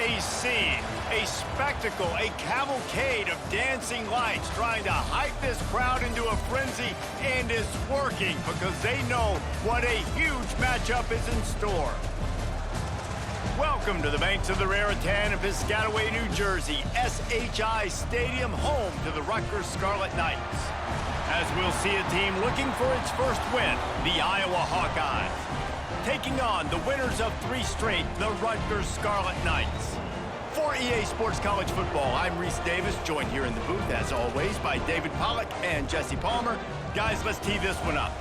a scene, a spectacle, a cavalcade of dancing lights trying to hype this crowd into a frenzy, and it's working because they know what a huge matchup is in store. Welcome to the banks of the Raritan in Piscataway, New Jersey, SHI Stadium, home to the Rutgers Scarlet Knights. As we'll see a team looking for its first win, the Iowa Hawkeyes, taking on the winners of 3 straight, the Rutgers Scarlet Knights. For EA Sports College Football, I'm Reese Davis, joined here in the booth, as always, by David Pollack and Jesse Palmer. Guys, let's tee this one up.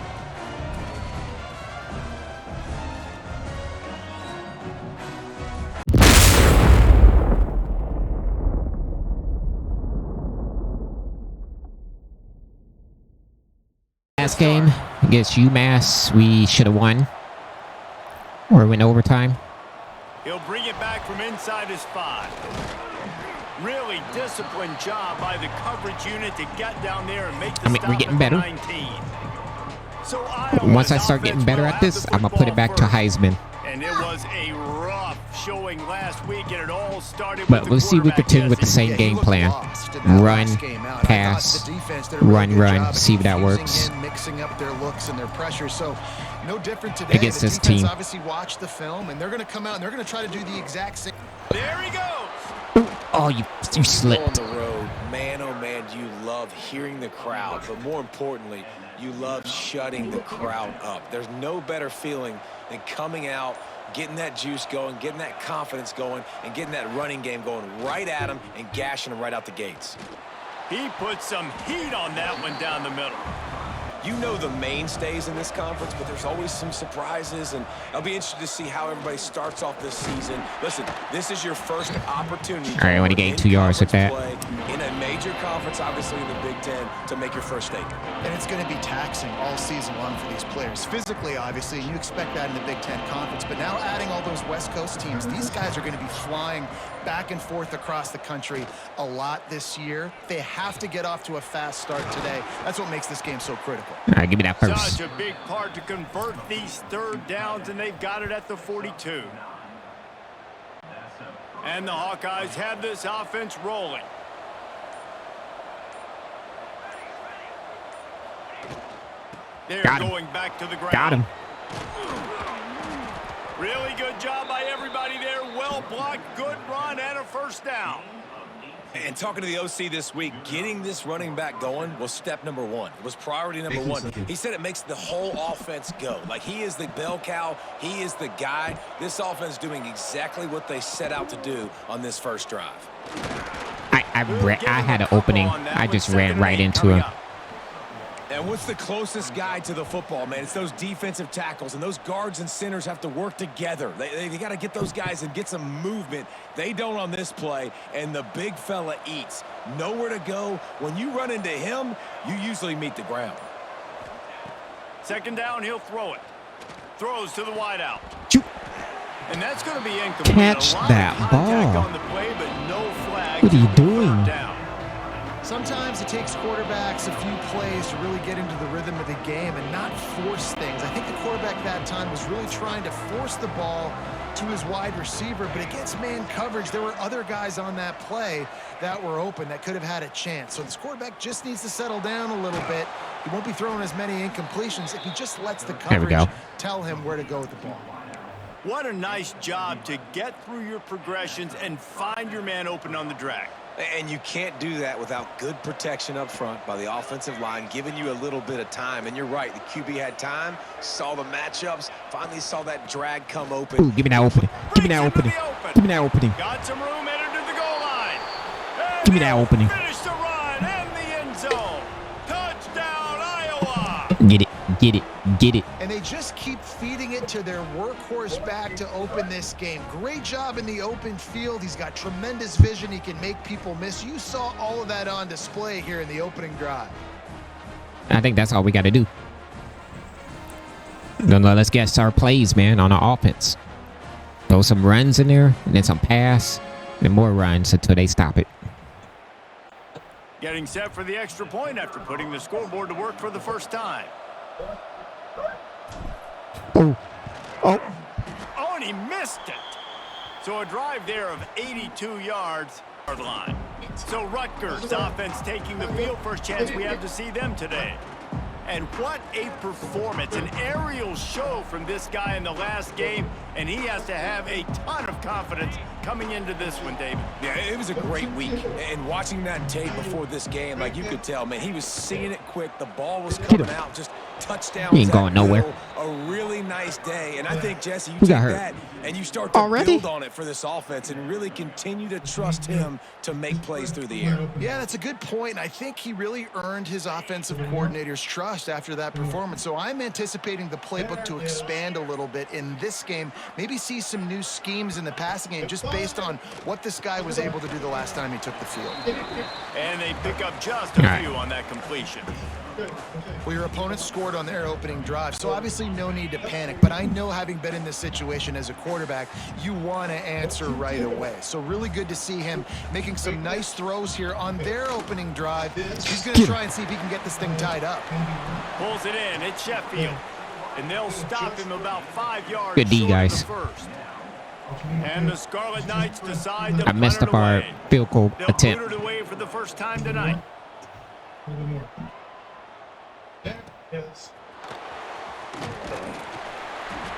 Last game against UMass, we should have won or went overtime. He'll bring it back from inside his 5. Really disciplined job by the coverage unit to get down there and make the stop. We're getting better. 19. So once I start getting better at this, I'm gonna put it back to Heisman. And it was a rough showing last week, and it all started But with let's see if we continue with the same game plan. Run, pass, run, see if that works. Mixing up their looks and their pressure. So no different today. Against this team. Obviously watched the film, and they're going to come out and they're going to try to do the exact same. There he goes. Oh, you slipped. On the road, man, oh man, you love hearing the crowd, but more importantly, you love shutting the crowd up. There's no better feeling than coming out, getting that juice going, getting that confidence going, and getting that running game going right at them and gashing them right out the gates. He put some heat on that one down the middle. You know the mainstays in this conference, but there's always some surprises, and I'll be interested to see how everybody starts off this season. Listen, this is your first opportunity. All right, I want to gain 2 yards with that. In a major conference, obviously in the Big Ten, to make your first statement. And it's going to be taxing all season long for these players. Physically, obviously, and you expect that in the Big Ten Conference, but now adding all those West Coast teams, these guys are going to be flying back and forth across the country a lot this year. They have to get off to a fast start today. That's what makes this game so critical. All right, give me that first. Such a big part to convert these third downs, and they've got it at the 42. And the Hawkeyes have this offense rolling. They're going back to the ground. Got him. Really good job by everybody there. Well blocked, good run, and a first down. And talking to the OC this week, getting this running back going was step number 1. It was priority number 1. He said it makes the whole offense go. Like, he is the bell cow. He is the guy. This offense doing exactly what they set out to do on this first drive. I had an opening. I just ran right into him. And what's the closest guy to the football, man? It's those defensive tackles, and those guards and centers have to work together. They got to get those guys and get some movement. They don't on this play, and the big fella eats. Nowhere to go. When you run into him, you usually meet the ground. Second down, he'll throw it. Throws to the wideout. And that's going to be incomplete. Catch that ball. On the play, but no flag. What are you doing? Sometimes it takes quarterbacks a few plays to really get into the rhythm of the game and not force things. I think the quarterback that time was really trying to force the ball to his wide receiver, but against man coverage, there were other guys on that play that were open that could have had a chance. So this quarterback just needs to settle down a little bit. He won't be throwing as many incompletions if he just lets the coverage tell him where to go with the ball. What a nice job to get through your progressions and find your man open on the drag. And you can't do that without good protection up front by the offensive line, giving you a little bit of time. And you're right, the QB had time, saw the matchups, finally saw that drag come open. Ooh, give me that opening. Give me that opening. Give me that opening. Got some room, entered to the goal line. And give me that opening. Finish the run and the end zone. Touchdown, Iowa. Get it. Get it. Get it. And they just keep feeding it to their workhorse back to open this game. Great job in the open field. He's got tremendous vision. He can make people miss. You saw all of that on display here in the opening drive. I think that's all we got to do. Then let's get our plays, man, on our offense. Throw some runs in there, and then some pass, and more runs until they stop it. Getting set for the extra point after putting the scoreboard to work for the first time. Oh. Oh, and he missed it. So a drive there of 82 yards line. So Rutgers offense taking the field. First chance we have to see them today. And what a performance, an aerial show from this guy in the last game, and he has to have a ton of confidence coming into this one, David. Yeah, it was a great week, and watching that tape before this game, like you could tell, man, he was seeing it quick. The ball was coming out, just touchdowns. He ain't going nowhere. A really nice day, and I think, Jesse, you Who take got hurt? that and you start to Already? build on it for this offense and really continue to trust him to make plays through the air. Yeah, that's a good point. I think he really earned his offensive coordinator's trust after that performance. So I'm anticipating the playbook to expand a little bit in this game, maybe see some new schemes in the passing game just based on what this guy was able to do the last time he took the field. And they pick up just a few on that completion. Well, your opponent scored on their opening drive, so obviously no need to panic. But I know, having been in this situation as a quarterback, you want to answer right away. So really good to see him making some nice throws here on their opening drive. He's going to try and see if he can get this thing tied up. Pulls it in. It's Sheffield. And they'll stop him about 5 yards Good D, short guys. of the first. And the Scarlet Knights decide to I messed punt up it our away. field goal They'll attempt. put it away for the first time tonight.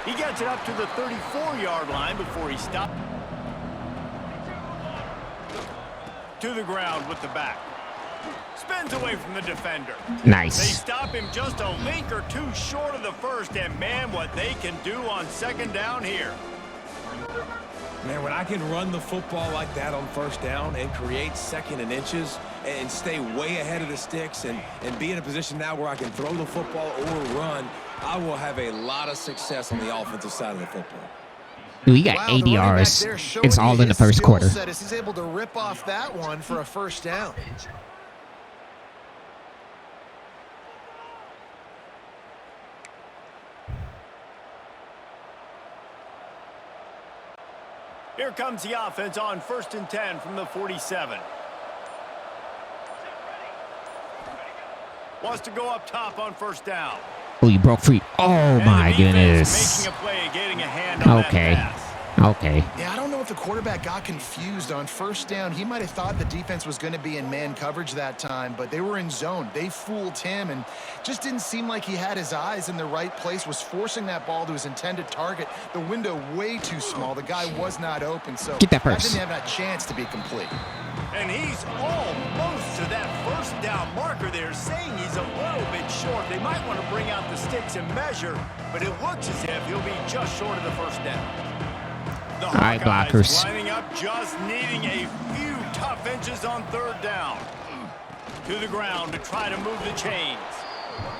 He gets it up to the 34-yard line before he stops. To the ground with the back. Spins away from the defender. They Nice. stop him just a link or two short of the first, and man, what they can do on second down here. Man, when I can run the football like that on first down and create second and inches and stay way ahead of the sticks and be in a position now where I can throw the football or run, I will have a lot of success on the offensive side of the football. Dude, he got Wow, 80 the running back yards. there showing It's all you in the his first skill quarter. set as he's able to rip off that one for a first down. Here comes the offense on 1st and 10 from the 47. Wants to go up top on first down. Oh, you broke free. Oh, And my the defense goodness. making a play, getting a hand on Okay. that pass. Okay. Yeah, I don't know if the quarterback got confused on first down. He might have thought the defense was going to be in man coverage that time, but they were in zone. They fooled him and just didn't seem like he had his eyes in the right place, was forcing that ball to his intended target. The window way too small. The guy was not open, so Get that purse. didn't have a chance to be complete. And he's almost to that first down marker there, saying he's a little bit short. They might want to bring out the sticks and measure, but it looks as if he'll be just short of the first down. The All right, Hawkeyes blockers. lining up, just needing a few tough inches on third down. To the ground to try to move the chains.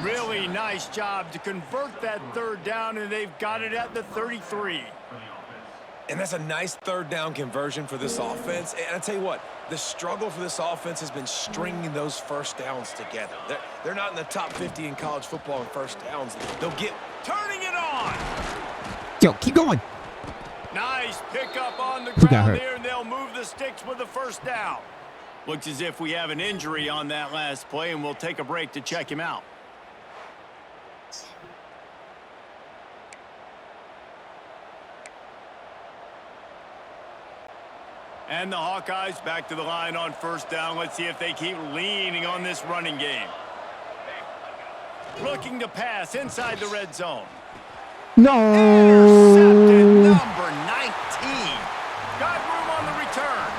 Really nice job to convert that third down, and they've got it at the 33. And that's a nice third down conversion for this offense. And I tell you what, the struggle for this offense has been stringing those first downs together. They're not in the top 50 in college football in first downs. They'll get... Turning it on. Yo, keep going. Nice pickup on the Who got ground hurt? there, and they'll move the sticks with the first down. Looks as if we have an injury on that last play, and we'll take a break to check him out. And the Hawkeyes back to the line on first down. Let's see if they keep leaning on this running game. Looking to pass inside the red zone. Intercepted, No. number 19. Got room on the return.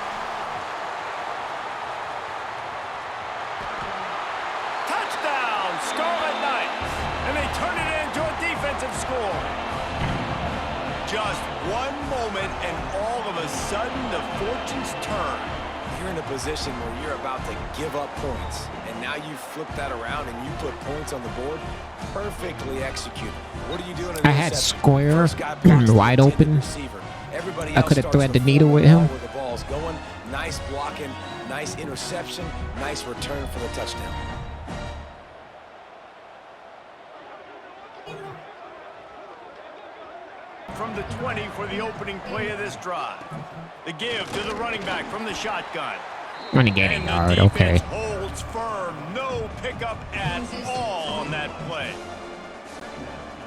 Touchdown, Scarlet Knights. And they turn it into a defensive score. Just one moment, and all of a sudden, the fortunes turn. You're in a position where you're about to give up points, and now you flip that around and you put points on the board. Perfectly executed. What are you doing? I had Square wide open. Everybody I else could have starts threaded the to needle follow with the ball him. where the ball's going. Nice blocking, nice interception, nice return for the touchdown. From the 20 for the opening play of this drive. The give to the running back from the shotgun. Running game And the yard. defense Okay. holds firm. No pickup at all on that play.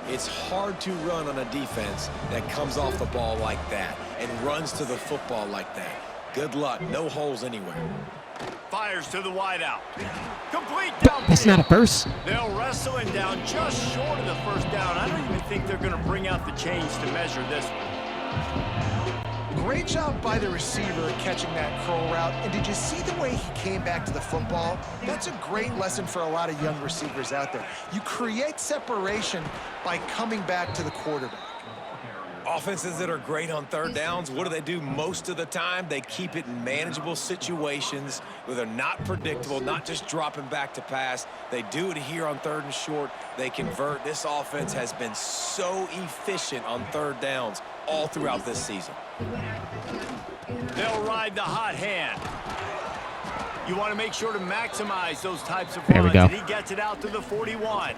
It's hard to run on a defense that comes off the ball like that and runs to the football like that. Good luck. No holes anywhere. Fires to the wideout. Complete down. That's not a first. They'll wrestle him down just short of the first down. I don't even think they're going to bring out the chains to measure this one. Great job by the receiver catching that curl route. And did you see the way he came back to the football? That's a great lesson for a lot of young receivers out there. You create separation by coming back to the quarterback. Offenses that are great on third downs, what do they do most of the time? They keep it in manageable situations where they're not predictable, not just dropping back to pass. They do it here on third and short. They convert. This offense has been so efficient on third downs all throughout this season. They'll ride the hot hand. You want to make sure to maximize those types of There we runs, go. and he gets it out to the 41.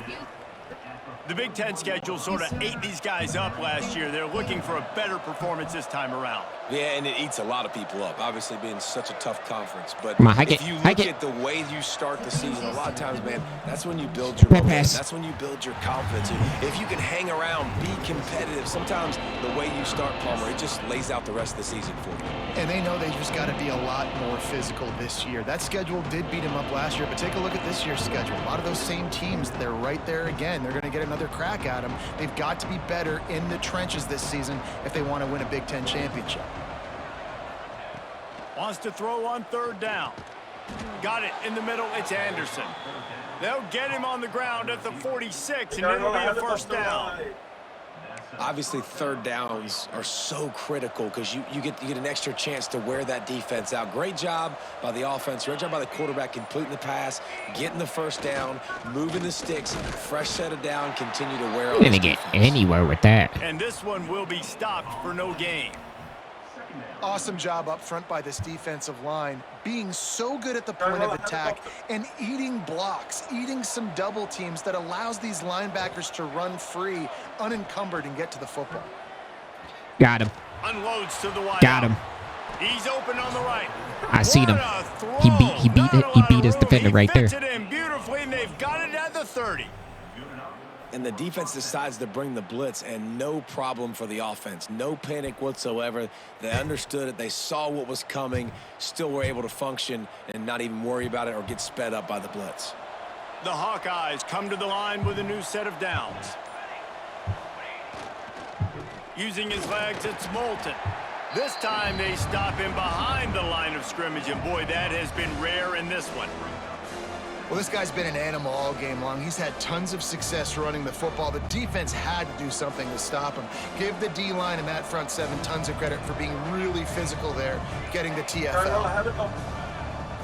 The Big Ten schedule sort of ate these guys up last year. They're looking for a better performance this time around. Yeah, and it eats a lot of people up, obviously being such a tough conference. But Come on, if you look at the way you start the season, a lot of times, man, that's when you build your momentum. That's when you build your confidence. If you can hang around, be competitive, sometimes the way you start, Palmer, it just lays out the rest of the season for you. And they know they just got to be a lot more physical this year. That schedule did beat them up last year, but take a look at this year's schedule. A lot of those same teams, they're right there again. They're going to get another crack at them. They've got to be better in the trenches this season if they want to win a Big Ten championship. Wants to throw on third down. Got it in the middle. It's Anderson. They'll get him on the ground at the 46, and it'll be a first down. Obviously, third downs are so critical because you get an extra chance to wear that defense out. Great job by the offense. Great job by the quarterback completing the pass, getting the first down, moving the sticks, fresh set of down, continue to wear on. Didn't get anywhere with that. And this one will be stopped for no gain. Awesome job up front by this defensive line, being so good at the point of attack and eating blocks, eating some double teams that allows these linebackers to run free, unencumbered, and get to the football. Got him. Unloads to the wide. Got him. He's open on the right. I see him. He beat his defender right there. He fits it in beautifully, and they've got it at the 30. And the defense decides to bring the blitz, and no problem for the offense. No panic whatsoever. They understood it. They saw what was coming, still were able to function and not even worry about it or get sped up by the blitz. The Hawkeyes come to the line with a new set of downs. Using his legs, it's Moulton. This time they stop him behind the line of scrimmage, and boy, that has been rare in this one. Well, this guy's been an animal all game long. He's had tons of success running the football. The defense had to do something to stop him. Give the D-line and that front seven tons of credit for being really physical there, getting the TFL.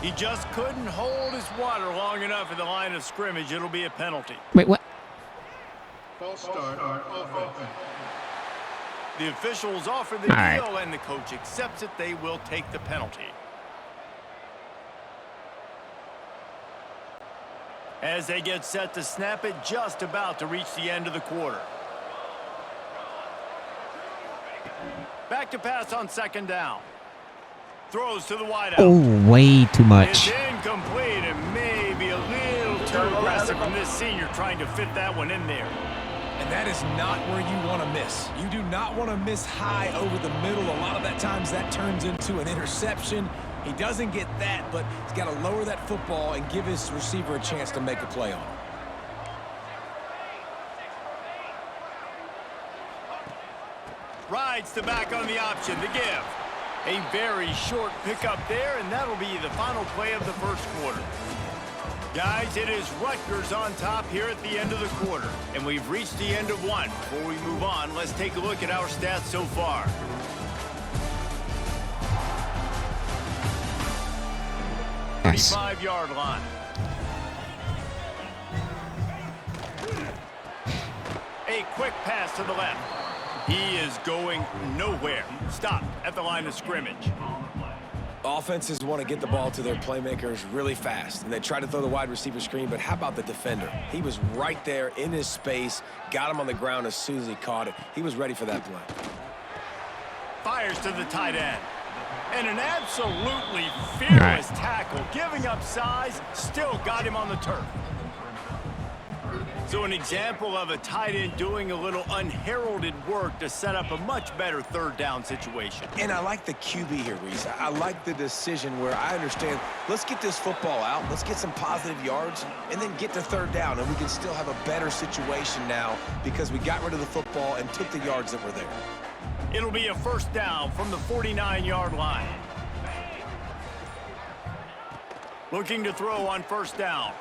He just couldn't hold his water long enough at the line of scrimmage. It'll be a penalty. Wait, what? False start on offense. The officials offer the deal, and the coach accepts it. They will take the penalty. As they get set to snap it, just about to reach the end of the quarter. Back to pass on second down. Throws to the wideout. Oh, way too much. It's incomplete and maybe a little too aggressive from this senior trying to fit that one in there. And that is not where you want to miss. You do not want to miss high over the middle. A lot of that times that turns into an interception. He doesn't get that, but he's got to lower that football and give his receiver a chance to make a play on it. Rides the back on the option to give. A very short pickup there, and that'll be the final play of the first quarter. Guys, it is Rutgers on top here at the end of the quarter, and we've reached the end of one. Before we move on, let's take a look at our stats so far. Nice. 35-yard line. A quick pass to the left. He is going nowhere. Stop at the line of scrimmage. Offenses want to get the ball to their playmakers really fast, and they try to throw the wide receiver screen, but how about the defender? He was right there in his space, got him on the ground as soon as he caught it. He was ready for that play. Fires to the tight end. And an absolutely fearless tackle, giving up size, still got him on the turf. So an example of a tight end doing a little unheralded work to set up a much better third down situation. And I like the QB here, Reese. I like the decision where I understand, let's get this football out, let's get some positive yards, and then get to third down, and we can still have a better situation now because we got rid of the football and took the yards that were there. It'll be a first down from the 49-yard line. Looking to throw on first down.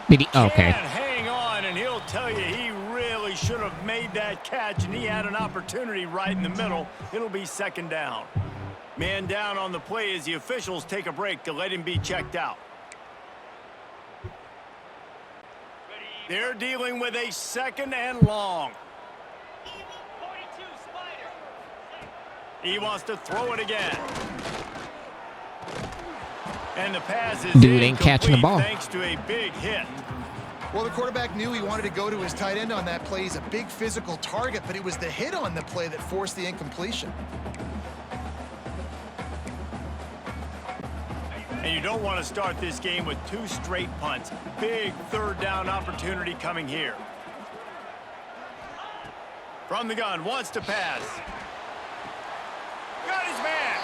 Did he? Okay. Can't hang on, and he'll tell you he really should have made that catch, and he had an opportunity right in the middle. It'll be second down. Man down on the play as the officials take a break to let him be checked out. They're dealing with a second and long. He wants to throw it again. And the pass is Dude ain't catching the ball. Thanks to a big hit. Well, the quarterback knew he wanted to go to his tight end on that play. He's a big physical target, but it was the hit on the play that forced the incompletion. And you don't want to start this game with two straight punts. Big third down opportunity coming here. From the gun, wants to pass. Got his man.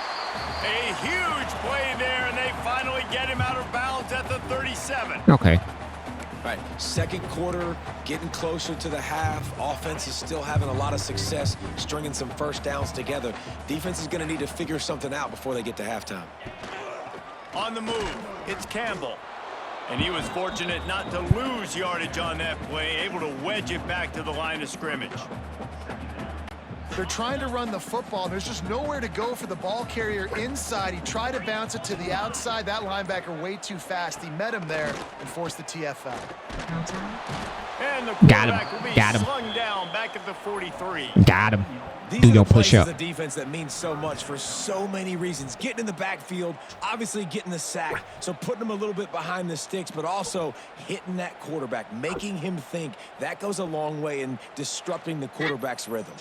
A huge play there, and they finally get him out of bounds at the 37. Okay. Right, second quarter, getting closer to the half. Offense is still having a lot of success stringing some first downs together. Defense is going to need to figure something out before they get to halftime. On the move, it's Campbell. And he was fortunate not to lose yardage on that play, able to wedge it back to the line of scrimmage. They're trying to run the football. There's just nowhere to go for the ball carrier inside. He tried to bounce it to the outside. That linebacker way too fast. He met him there and forced the TFL. And the Got him. quarterback will be Got him. slung down back at the 43. Got him. These Do are your the plays push-up. as a defense that means so much for so many reasons. Getting in the backfield, obviously getting the sack, so putting him a little bit behind the sticks, but also hitting that quarterback, making him think. That goes a long way in disrupting the quarterback's rhythm.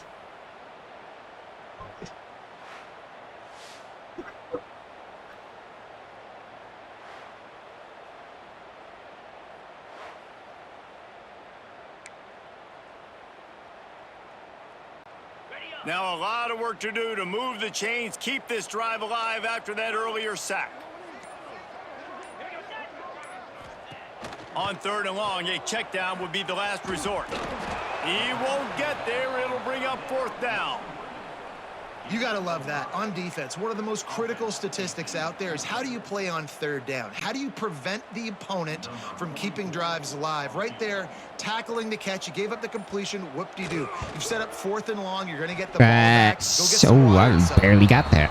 Now a lot of work to do to move the chains, keep this drive alive after that earlier sack. On third and long, a check down would be the last resort. He won't get there. It'll bring up fourth down. You got to love that. On defense, one of the most critical statistics out there is how do you play on third down? How do you prevent the opponent from keeping drives alive? Right there, tackling the catch. You gave up the completion. Whoop-de-doo. You've set up fourth and long. You're going to get the ball back. Go get some water I inside. barely got that.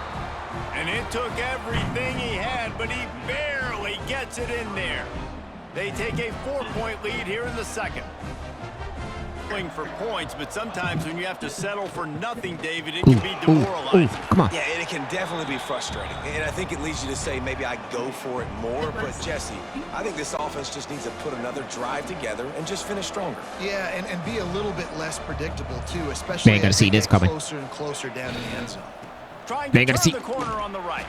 And it took everything he had, but he barely gets it in there. They take a 4-point lead here in the second. For points, but sometimes when you have to settle for nothing, David, it can be demoralizing. Come on. Yeah, and it can definitely be frustrating. And I think it leads you to say maybe I go for it more. But, Jesse, I think this offense just needs to put another drive together and just finish stronger. Yeah, and be a little bit less predictable, too, especially They ain't gonna as see they this get coming. closer and closer down in the end zone. Trying They to ain't gonna turn see. the corner on the right.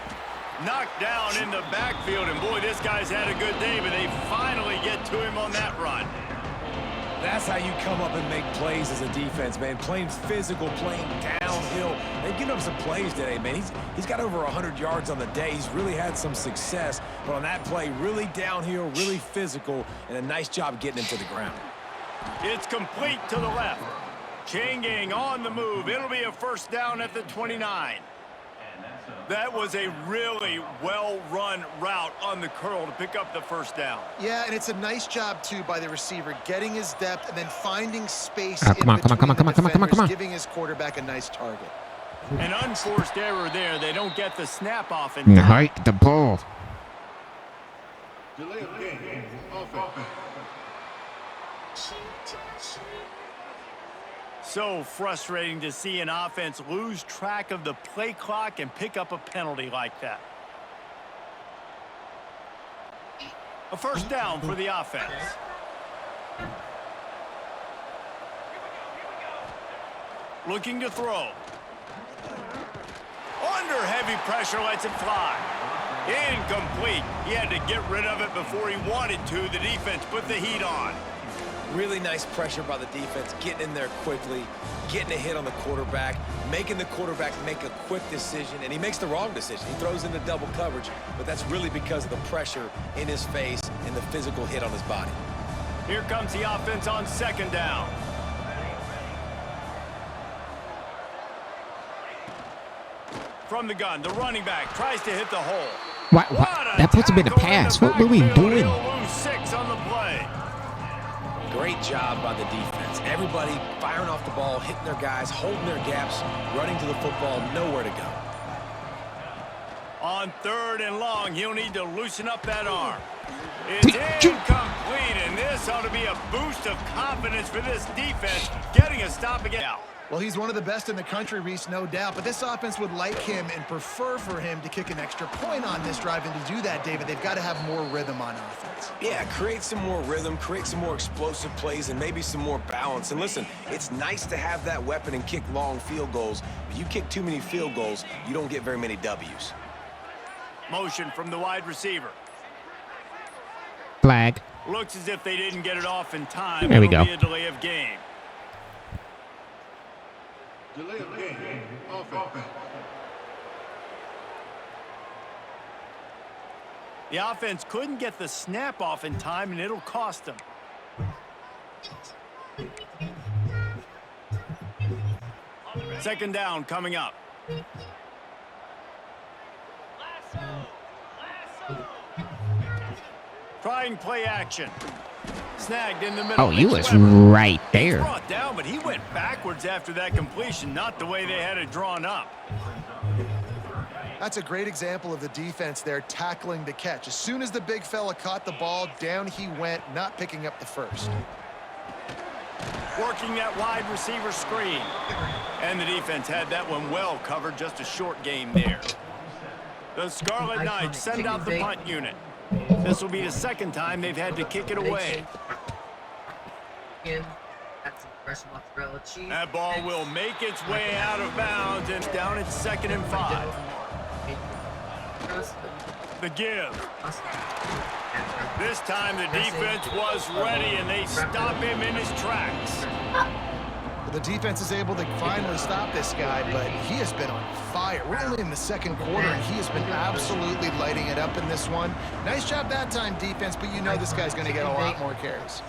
Knocked down in the backfield, and boy, this guy's had a good day, but they finally get to him on that run. That's how you come up and make plays as a defense, man. Playing physical, playing downhill. They've given up some plays today, man. He's got over 100 yards on the day. He's really had some success. But on that play, really downhill, really physical, and a nice job getting him to the ground. It's complete to the left. Chain gang on the move. It'll be a first down at the 29. That was a really well-run route on the curl to pick up the first down. Yeah, and it's a nice job, too, by the receiver, getting his depth and then finding space Come on. giving his quarterback a nice target. An unforced error there. They don't get the snap off in time. Hike the ball. Delay of game. Offense. So frustrating to see an offense lose track of the play clock and pick up a penalty like that. A first down for the offense. Looking to throw. Under heavy pressure, lets it fly. Incomplete. He had to get rid of it before he wanted to. The defense put the heat on. Really nice pressure by the defense, getting in there quickly, getting a hit on the quarterback, making the quarterback make a quick decision, and he makes the wrong decision. He throws into double coverage, but that's really because of the pressure in his face and the physical hit on his body. Here comes the offense on second down. From the gun, the running back tries to hit the hole. What? That puts him in a pass. What were we doing? He'll lose 6 on the play. Great job by the defense. Everybody firing off the ball, hitting their guys, holding their gaps, running to the football, nowhere to go. On 3rd and long, he'll need to loosen up that arm. It's incomplete, and this ought to be a boost of confidence for this defense, getting a stop again. Well, he's one of the best in the country, Reese, no doubt. But this offense would like him and prefer for him to kick an extra point on this drive. And to do that, David, they've got to have more rhythm on offense. Yeah, create some more rhythm, create some more explosive plays, and maybe some more balance. And listen, it's nice to have that weapon and kick long field goals. But you kick too many field goals, you don't get very many W's. Motion from the wide receiver. Flag. Looks as if they didn't get it off in time. There we It'll go. be a delay of game. Delay of game. Offense. The offense couldn't get the snap off in time, and it'll cost them. Second down coming up. Trying play action. Snagged in the middle. Oh, he was Weber. right He's there. brought down, but he went backwards after that completion, not the way they had it drawn up. That's a great example of the defense there tackling the catch. As soon as the big fella caught the ball, down he went, not picking up the first. Working that wide receiver screen. And the defense had that one well covered, just a short game there. The Scarlet Knights send out the punt unit. This will be the second time they've had to kick it away. That ball will make its way out of bounds, and down at 2nd and 5. The give. This time the defense was ready, and they stop him in his tracks. The defense is able to finally stop this guy, but he has been on fire. We're only in the 2nd quarter, and he has been absolutely lighting it up in this one. Nice job that time, defense, but you know this guy's going to get a lot more carries.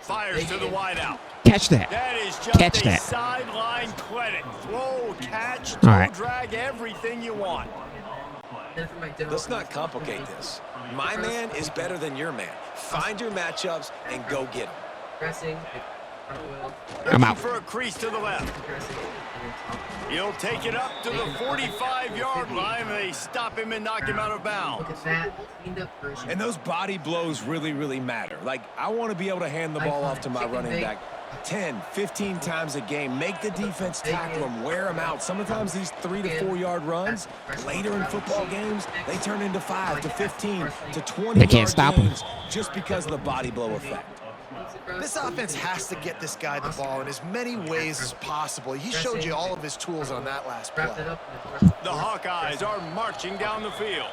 Fires to the wideout. Catch that. That is just Catch a that. sideline credit. Throw, catch, All toe right. drag, everything you want. Let's not complicate this. My man is better than your man. Find your matchups and go get them. Pressing. I'm out. For a crease to the left. He'll take it up to the 45-yard line, and they stop him and knock him out of bounds. Look at that. Cleaned up version. And those body blows really, really matter. Like, I want to be able to hand the ball off to my running back 10, 15 times a game. Make the defense tackle them, wear them out. Sometimes these 3 to 4 yard runs, later in football games, they turn into 5 to 15 to 20 They can't stop him. just because of the body blow effect. This offense has to get this guy the ball in as many ways as possible. He showed you all of his tools on that last play. The Hawkeyes are marching down the field.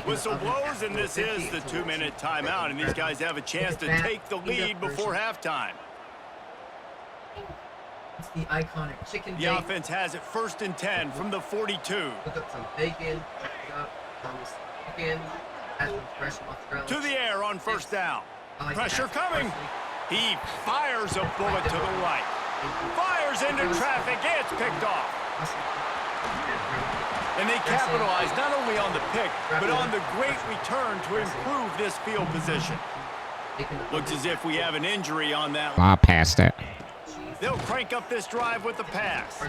Whistle blows, and this is the 2-minute timeout, and these guys have a chance to take the lead before halftime. It's the iconic chicken The offense has it 1st and 10 from the 42. Look up some bacon. Pick up some chicken. Add some fresh mozzarella. To the air on 1st down. I like Pressure that. coming. He fires a bullet to the right. Fires into traffic. It's picked off. And they capitalize not only on the pick, but on the great return to improve this field position. Looks as if we have an injury on that. I'll pass that. They'll crank up this drive with the pass.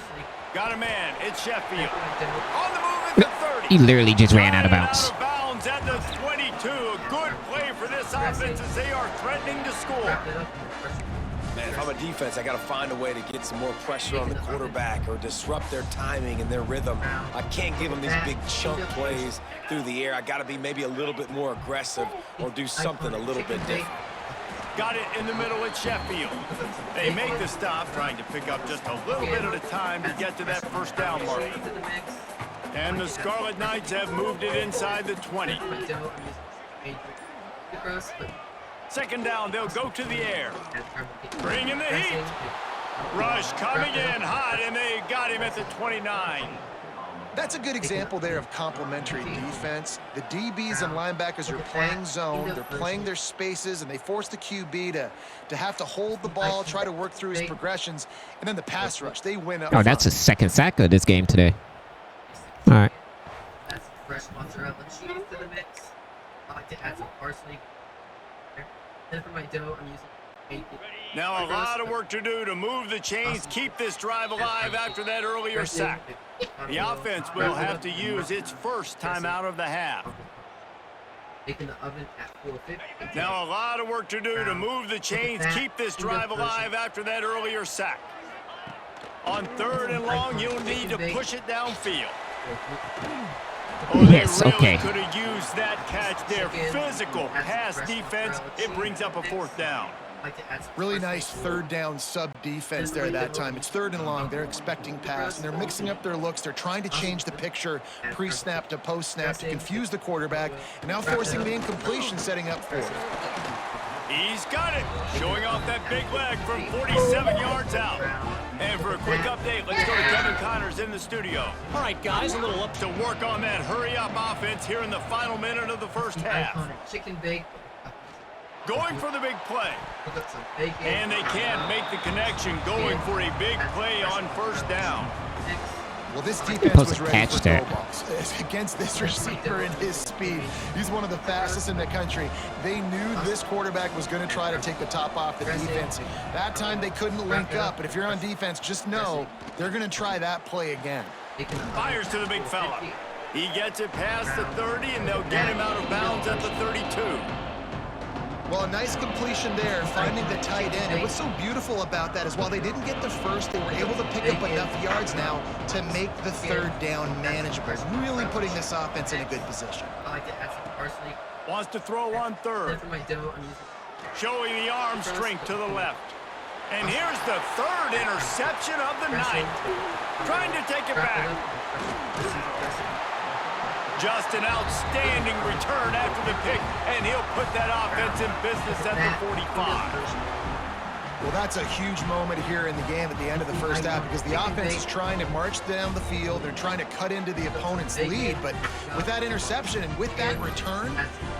Got a man. It's Sheffield. On the move at the 30. He literally just ran out of bounds. Out of bounds at the 22. A good play for this offense as they are threatening to score. Man, if I'm a defense, I got to find a way to get some more pressure on the quarterback or disrupt their timing and their rhythm. I can't give them these big chunk plays through the air. I got to be maybe a little bit more aggressive or do something a little bit different. Got it in the middle at Sheffield. They make the stop, trying to pick up just a little bit at a time to get to that 1st down mark. And the Scarlet Knights have moved it inside the 20. Second down, they'll go to the air. And Carmen Kitchen. Bring in the heat. Rush coming in hot, and they got him at the 29. That's a good example there of complementary defense. The DBs and linebackers are playing zone, they're playing their spaces, and they force the QB to have to hold the ball, try to work through his progressions, and then the pass rush, they win up. Oh, that's his second sack of this game today. All right. That's fresh mozzarella cheese to the mix. I like to add some parsley. Then for my dough, I'm using bacon. Now a lot of work to do to move the chains, keep this drive alive after that earlier sack. The offense will have to use its first timeout of the half. Bake in the oven at 450. Now a lot of work to do to move the chains, keep this drive alive after that earlier sack. On 3rd and long, you'll need to push it downfield. Oh, they Yes, really okay. could have used that catch there. Physical pass defense. It brings up a 4th down. Really nice 3rd down sub defense there that time. It's 3rd and long. They're expecting pass, and they're mixing up their looks. They're trying to change the picture pre-snap to post-snap to confuse the quarterback, and now forcing the incompletion, setting up 4th. He's got it. Showing off that big leg from 47 yards out. And for a quick update, let's go to Kevin Connors in the studio. All right, guys, a little up to work on that hurry-up offense here in the final minute of the first half. Chicken bake. Going for the big play. Look at some bacon. And they can't make the connection, going for a big play on 1st down. Well, this Supposed defense was to ready catch for that. goal balls. Against this receiver and his speed. He's one of the fastest in the country. They knew this quarterback was going to try to take the top off the defense. That time they couldn't link up, but if you're on defense, just know they're going to try that play again. Fires to the big fella. He gets it past the 30, and they'll get him out of bounds at the 32. Well, a nice completion there, finding the tight end. And what's so beautiful about that is while they didn't get the first, they were able to pick up enough yards now to make the 3rd down manageable. Really putting this offense in a good position. I like to add some parsley. Wants to throw on 3rd. Then for my dough, I'm using Showing the arm strength to the left. And here's the 3rd interception of the night. Trying to take it back. Just an outstanding return after the pick, and he'll put that offense in business at the 45. Well, that's a huge moment here in the game at the end of the first half because the offense is trying to march down the field. They're trying to cut into the opponent's lead, but with that interception and with that return,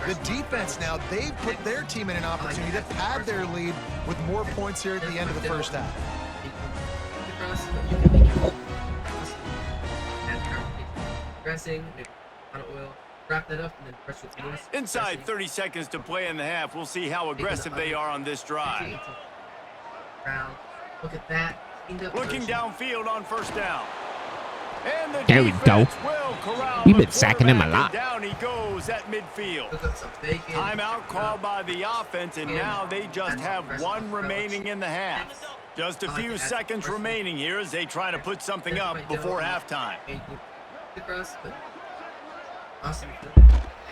the defense now, they've put their team in an opportunity to pad their lead with more points here at the end of the first half. Dressing, oil, wrap that up, and then press with moist. Inside 30 seconds to play in the half. We'll see how aggressive they are on this drive. Look at that. Looking downfield on 1st down. And the There we go. defense will corral We've the been sacking him a quarterback, lot. and down he goes at midfield. Look at some bacon. Timeout called by the offense, and now they just have one remaining in the half. Just a few seconds remaining here as they try to put something up before halftime. Awesome.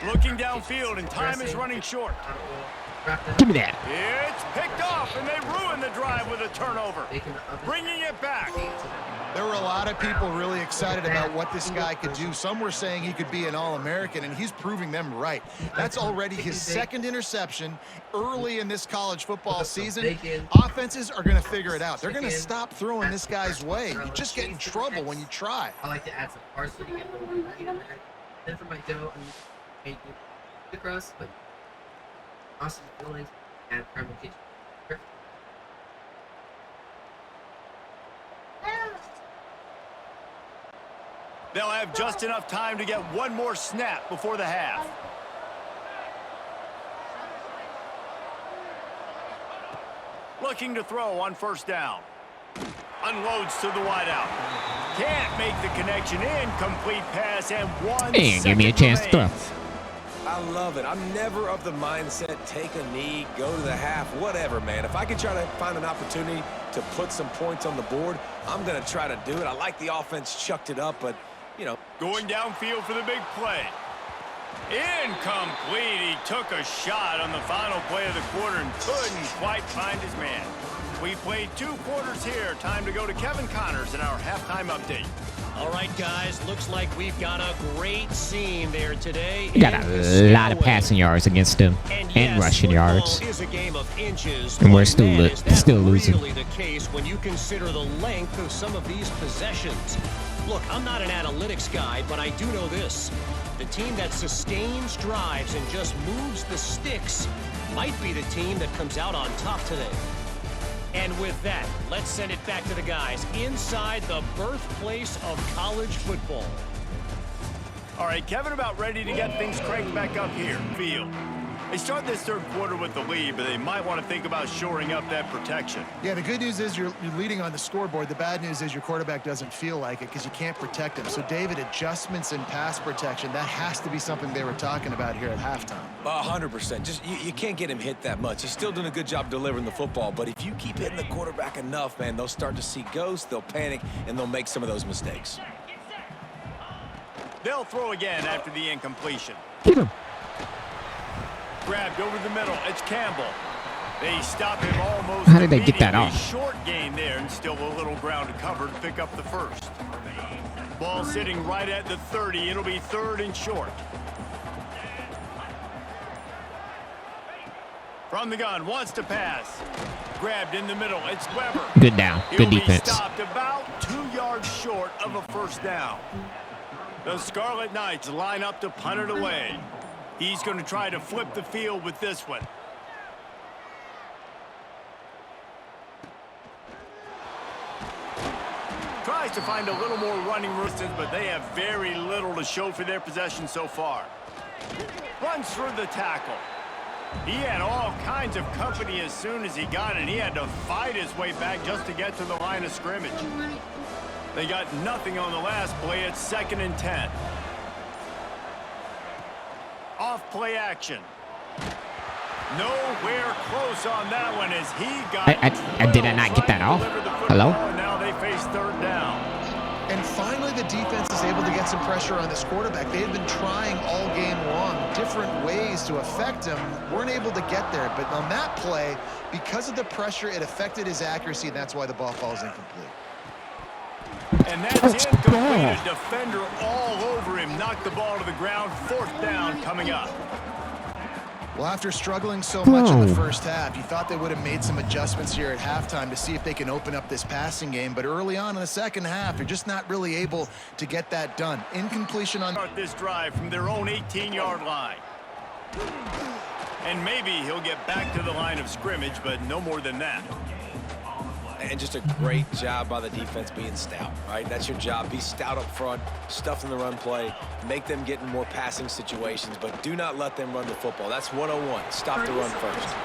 Looking downfield, and time is running short. Give me that. It's picked off, and they ruin the drive with a turnover. Bringing it back. There were a lot of people really excited about what this guy could do. Some were saying he could be an All-American, and he's proving them right. That's already his 2nd interception early in this college football season. Offenses are going to figure it out. They're going to stop throwing this guy's way. You just get in trouble when you try. I like to add some parsley to get a little bit in there. Then for my dough, I'm using bacon, the crust, but awesome fillings and caramel kitchen. They'll have just enough time to get one more snap before the half. Looking to throw on 1st down. Unloads to the wideout. Can't make the connection. Incomplete pass, and 1 And give me a chance to throw. remains. I love it. I'm never of the mindset, take a knee, go to the half, whatever, man. If I can try to find an opportunity to put some points on the board, I'm going to try to do it. I like the offense chucked it up, but, you know. Going downfield for the big play. Incomplete. He took a shot on the final play of the quarter and couldn't quite find his man. We played 2 quarters here. Time to go to Kevin Connors in our halftime update. All right, guys, looks like we've got a great scene there today. We got a lot of passing yards against them and rushing yards. Is a game of inches, And we're but still man, is that still losing. really the case when you consider the length of some of these possessions. Look, I'm not an analytics guy, but I do know this. The team that sustains drives and just moves the sticks might be the team that comes out on top today. And with that, let's send it back to the guys inside the birthplace of college football. All right, Kevin about ready to get things cranked back up here. Field. They start this third quarter with the lead, but they might want to think about shoring up that protection. Yeah, the good news is you're leading on the scoreboard. The bad news is your quarterback doesn't feel like it because you can't protect him. So, David, adjustments in pass protection, that has to be something they were talking about here at halftime. 100%. Just you can't get him hit that much. He's still doing a good job delivering the football, but if you keep hitting the quarterback enough, man, they'll start to see ghosts, they'll panic, and they'll make some of those mistakes. They'll throw again after the incompletion. Get him. Grabbed over the middle. It's Campbell. They stop him almost. How did they get that off? Short gain there, and still a little ground to cover to pick up the first. Ball sitting right at the 30. It'll be third and short. From the gun, wants to pass. Grabbed in the middle. It's Weber. Good down. Good defense. He'll be stopped about 2 yards short of a first down. The Scarlet Knights line up to punt it away. He's going to try to flip the field with this one. Tries to find a little more running distance, but they have very little to show for their possession so far. Runs through the tackle. He had all kinds of company as soon as he got it. He had to fight his way back just to get to the line of scrimmage. They got nothing on the last play. It's 2nd and 10. Off play action. Nowhere close on that one as he got. Did I not get that off? Hello? Now they face third down. And finally, the defense is able to get some pressure on this quarterback. They had been trying all game long different ways to affect him. Weren't able to get there. But on that play, because of the pressure, it affected his accuracy, and that's why the ball falls incomplete. And that's incomplete. A defender all over him. Knocked the ball to the ground. 4th down coming up. Well, after struggling so much in the first half, you thought they would have made some adjustments here at halftime to see if they can open up this passing game. But early on in the second half, they're just not really able to get that done. Incompletion on this drive from their own 18-yard line. And maybe he'll get back to the line of scrimmage, but no more than that. And just a great job by the defense being stout, right? That's your job. Be stout up front, stuff in the run play, make them get in more passing situations, but do not let them run the football. That's 101. Stop the run first.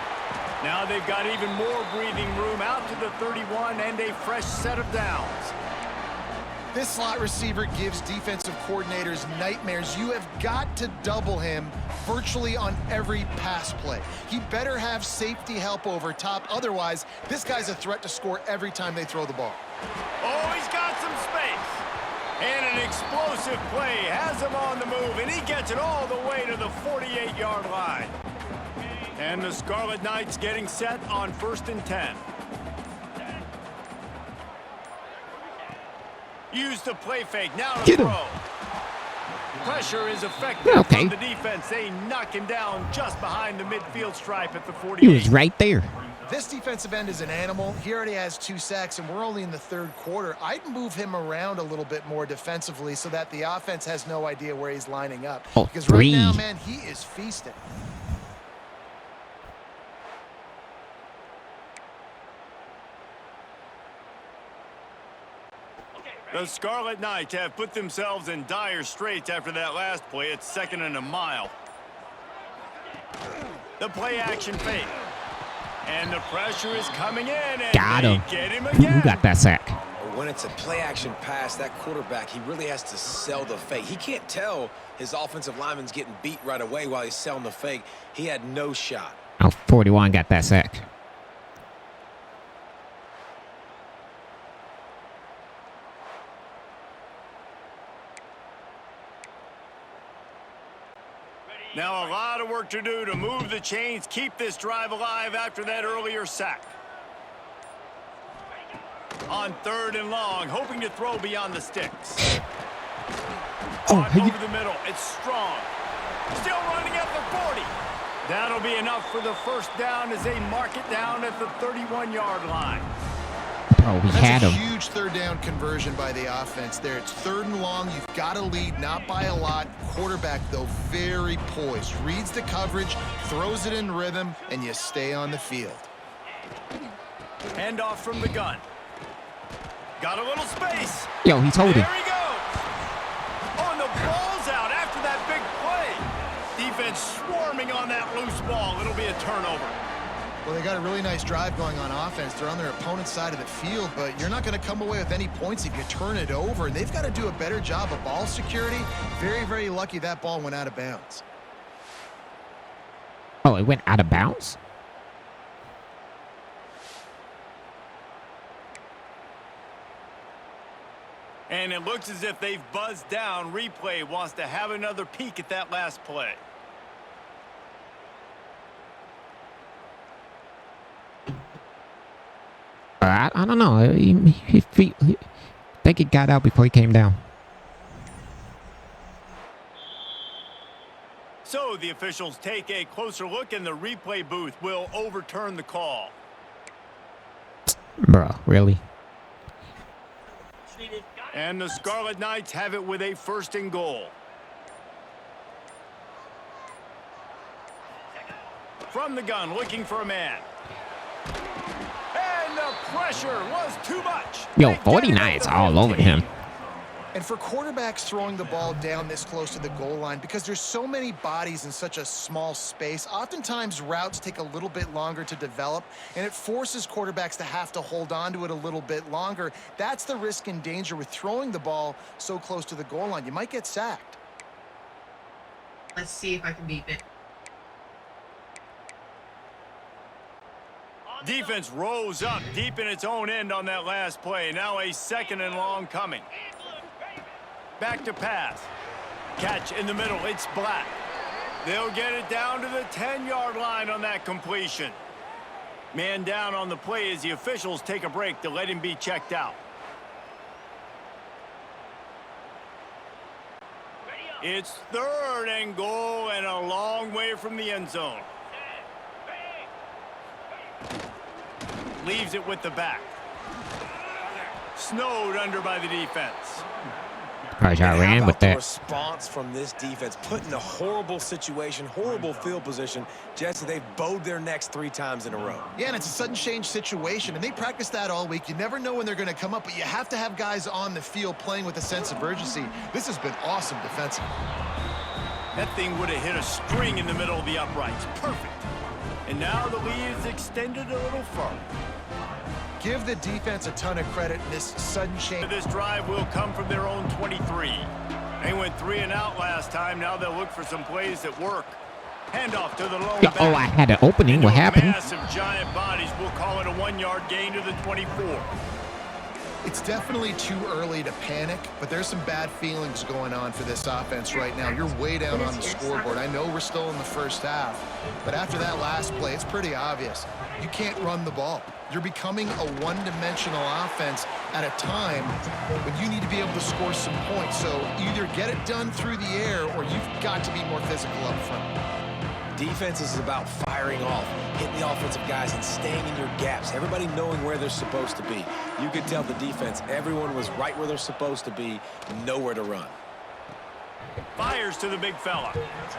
Now they've got even more breathing room out to the 31 and a fresh set of downs. This slot receiver gives defensive coordinators nightmares. You have got to double him virtually on every pass play. He better have safety help over top. Otherwise, this guy's a threat to score every time they throw the ball. Oh, he's got some space. And an explosive play has him on the move, and he gets it all the way to the 48-yard line. And the Scarlet Knights getting set on 1st and 10. Use the play fake. Now to throw. Pressure is effective from the defense. They knock him down just behind the midfield stripe at the 48. He was right there. This defensive end is an animal. He already has 2 sacks, and we're only in the 3rd quarter. I'd move him around a little bit more defensively so that the offense has no idea where he's lining up. Because right now, man, he is feasting. The Scarlet Knights have put themselves in dire straits after that last play. It's 2nd and a mile. The play action fake. And the pressure is coming in. And got him. Get him again. Who got that sack? When it's a play action pass, that quarterback, he really has to sell the fake. He can't tell his offensive lineman's getting beat right away while he's selling the fake. He had no shot. Oh, 41 got that sack. Now a lot of work to do to move the chains, keep this drive alive after that earlier sack. On 3rd and long, hoping to throw beyond the sticks. Caught over the middle. It's strong. Still running at the 40. That'll be enough for the first down as they mark it down at the 31-yard line. Bro, we had That's a him. huge third down conversion by the offense there. It's 3rd and long. You've got to lead, not by a lot. Quarterback, though, very poised. Reads the coverage, throws it in rhythm, and you stay on the field. Handoff from the gun. Got a little space. Yo, he's holding. There he goes. Oh, and the ball's out after that big play. Defense swarming on that loose ball. It'll be a turnover. Well, they got a really nice drive going on offense. They're on their opponent's side of the field, but you're not going to come away with any points if you turn it over. And they've got to do a better job of ball security. Very, very lucky that ball went out of bounds. Oh, it went out of bounds? And it looks as if they've buzzed down. Replay wants to have another peek at that last play. I don't know. I think it got out before he came down. So the officials take a closer look, and the replay booth will overturn the call. Bro, really? And the Scarlet Knights have it with a 1st and goal. From the gun, looking for a man. And the pressure was too much. Yo, 49's all over him. And for quarterbacks throwing the ball down this close to the goal line, because there's so many bodies in such a small space, oftentimes routes take a little bit longer to develop, and it forces quarterbacks to have to hold on to it a little bit longer. That's the risk and danger with throwing the ball so close to the goal line. You might get sacked. Let's see if I can beat it. Defense rose up deep in its own end on that last play. Now a 2nd and long coming. Back to pass. Catch in the middle. It's Black. They'll get it down to the 10-yard line on that completion. Man down on the play as the officials take a break to let him be checked out. It's 3rd and goal and a long way from the end zone. Leaves it with the back. Snowed under by the defense. I ran with the that. response from this defense, put in a horrible situation, horrible field position. Jesse, they've bowed their necks 3 times in a row. Yeah, and it's a sudden change situation, and they practice that all week. You never know when they're going to come up, but you have to have guys on the field playing with a sense of urgency. This has been awesome defensively. That thing would have hit a string in the middle of the uprights. Perfect. And now the lead is extended a little further. Give the defense a ton of credit in this sudden change. This drive will come from their own 23. They went 3 and out last time. Now they'll look for some plays that work. Handoff to the lone back. Oh, I had an opening. What happened? Massive giant bodies. We'll call it a 1-yard gain to the 24. It's definitely too early to panic, but there's some bad feelings going on for this offense right now. You're way down on the scoreboard. I know we're still in the first half, but after that last play, it's pretty obvious. You can't run the ball. You're becoming a one-dimensional offense at a time when you need to be able to score some points. So either get it done through the air or you've got to be more physical up front. Defense is about firing off, hitting the offensive guys and staying in your gaps. Everybody knowing where they're supposed to be. You could tell the defense, everyone was right where they're supposed to be, nowhere to run. Fires to the big fella.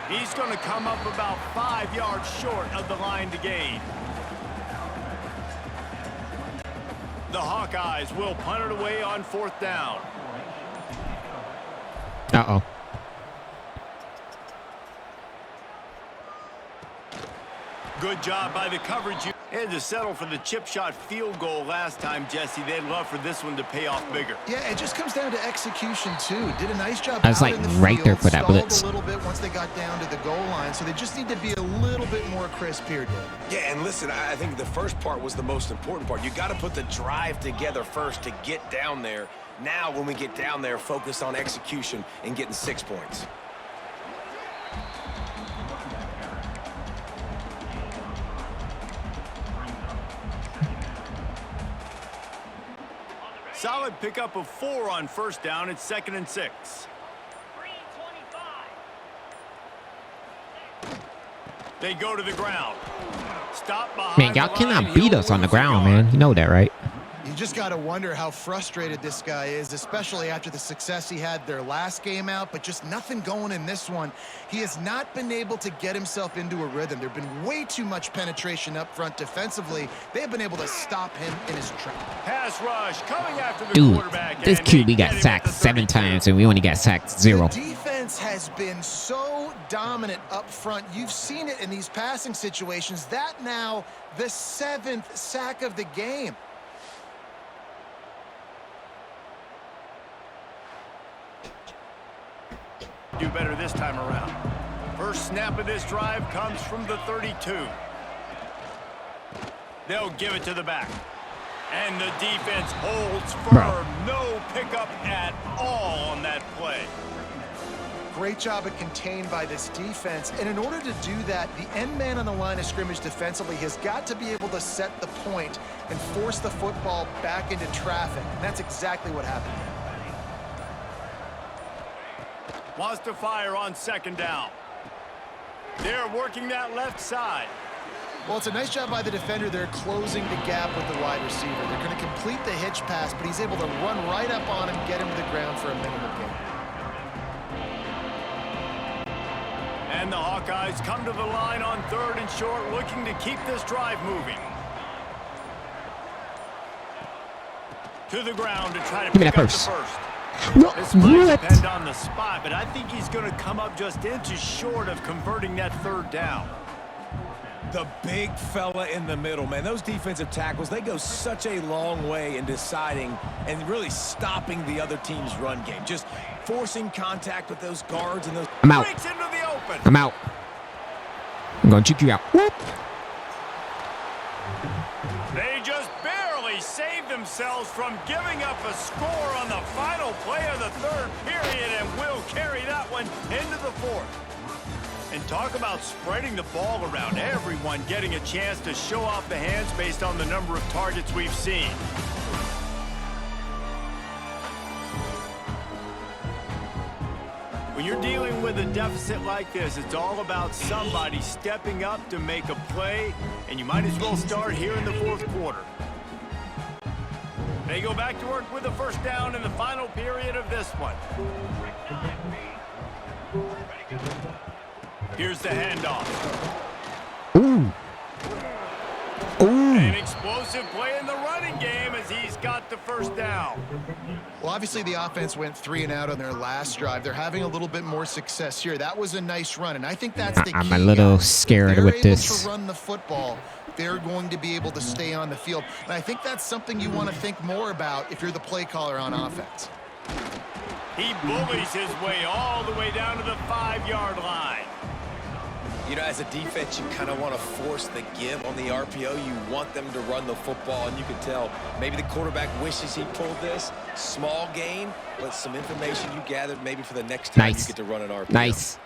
He's going to come up about 5 yards short of the line to gain. The Hawkeyes will punt it away on 4th down. Uh-oh. Good job by the coverage. You had to settle for the chip shot field goal last time, Jesse. They'd love for this one to pay off bigger. Yeah, it just comes down to execution, too. Did a nice job I was out like in the right field, there for that stalled blitz. a little bit once they got down to the goal line, so they just need to be a little bit more crisp here, Dave. Yeah, and listen, I think the first part was the most important part. You got to put the drive together first to get down there. Now, when we get down there, focus on execution and getting 6 points. Solid pickup of 4 on 1st down. It's 2nd and 6. They go to the ground. Stop behind. Man, y'all cannot beat us on the ground, man. You know that, right? You just got to wonder how frustrated this guy is, especially after the success he had their last game out, but just nothing going in this one. He has not been able to get himself into a rhythm. There's been way too much penetration up front defensively. They have been able to stop him in his track. Pass rush coming after the Dude, quarterback. this and they QB got get him sacked at the 7 32. times, and we only got sacked 0. The defense has been so dominant up front. You've seen it in these passing situations. That now the 7th sack of the game. Do better this time around. First snap of this drive comes from the 32. They'll give it to the back. And the defense holds firm. Bro. No pickup at all on that play. Great job of contained by this defense. And in order to do that, the end man on the line of scrimmage defensively has got to be able to set the point and force the football back into traffic. And that's exactly what happened there. Wants to fire on 2nd down. They're working that left side. Well, it's a nice job by the defender there closing the gap with the wide receiver. They're going to complete the hitch pass, but he's able to run right up on him, get him to the ground for a minimal gain. And the Hawkeyes come to the line on 3rd and short, looking to keep this drive moving. To the ground to try to Give me pick that up the first. first. What? This might depend on the spot, but I think he's going to come up just inches short of converting that 3rd down. The big fella in the middle, man. Those defensive tackles, they go such a long way in deciding and really stopping the other team's run game. Just forcing contact with those guards and those... I'm out. Breaks into the open. I'm out. I'm going to juke you out. Whoop. They just barely saved themselves from giving up a score on the final play of the 3rd period, and will carry that one into the 4th. And talk about spreading the ball around. Everyone getting a chance to show off the hands based on the number of targets we've seen. When you're dealing with a deficit like this, it's all about somebody stepping up to make a play, and you might as well start here in the 4th quarter. They go back to work with the 1st down in the final period of this one. Here's the handoff. Ooh. Ooh. An explosive play in the running game as he's got the 1st down. Well, obviously the offense went 3 and out on their last drive. They're having a little bit more success here. That was a nice run, and I think that's the key. I'm a little scared They're with able this. to run the football. They're going to be able to stay on the field. And I think that's something you want to think more about if you're the play caller on offense. He bullies his way all the way down to the 5-yard line. You know, as a defense, you kind of want to force the give on the RPO. You want them to run the football, and you can tell maybe the quarterback wishes he pulled this. Small gain, but some information you gathered maybe for the next time you get to run an RPO. Nice.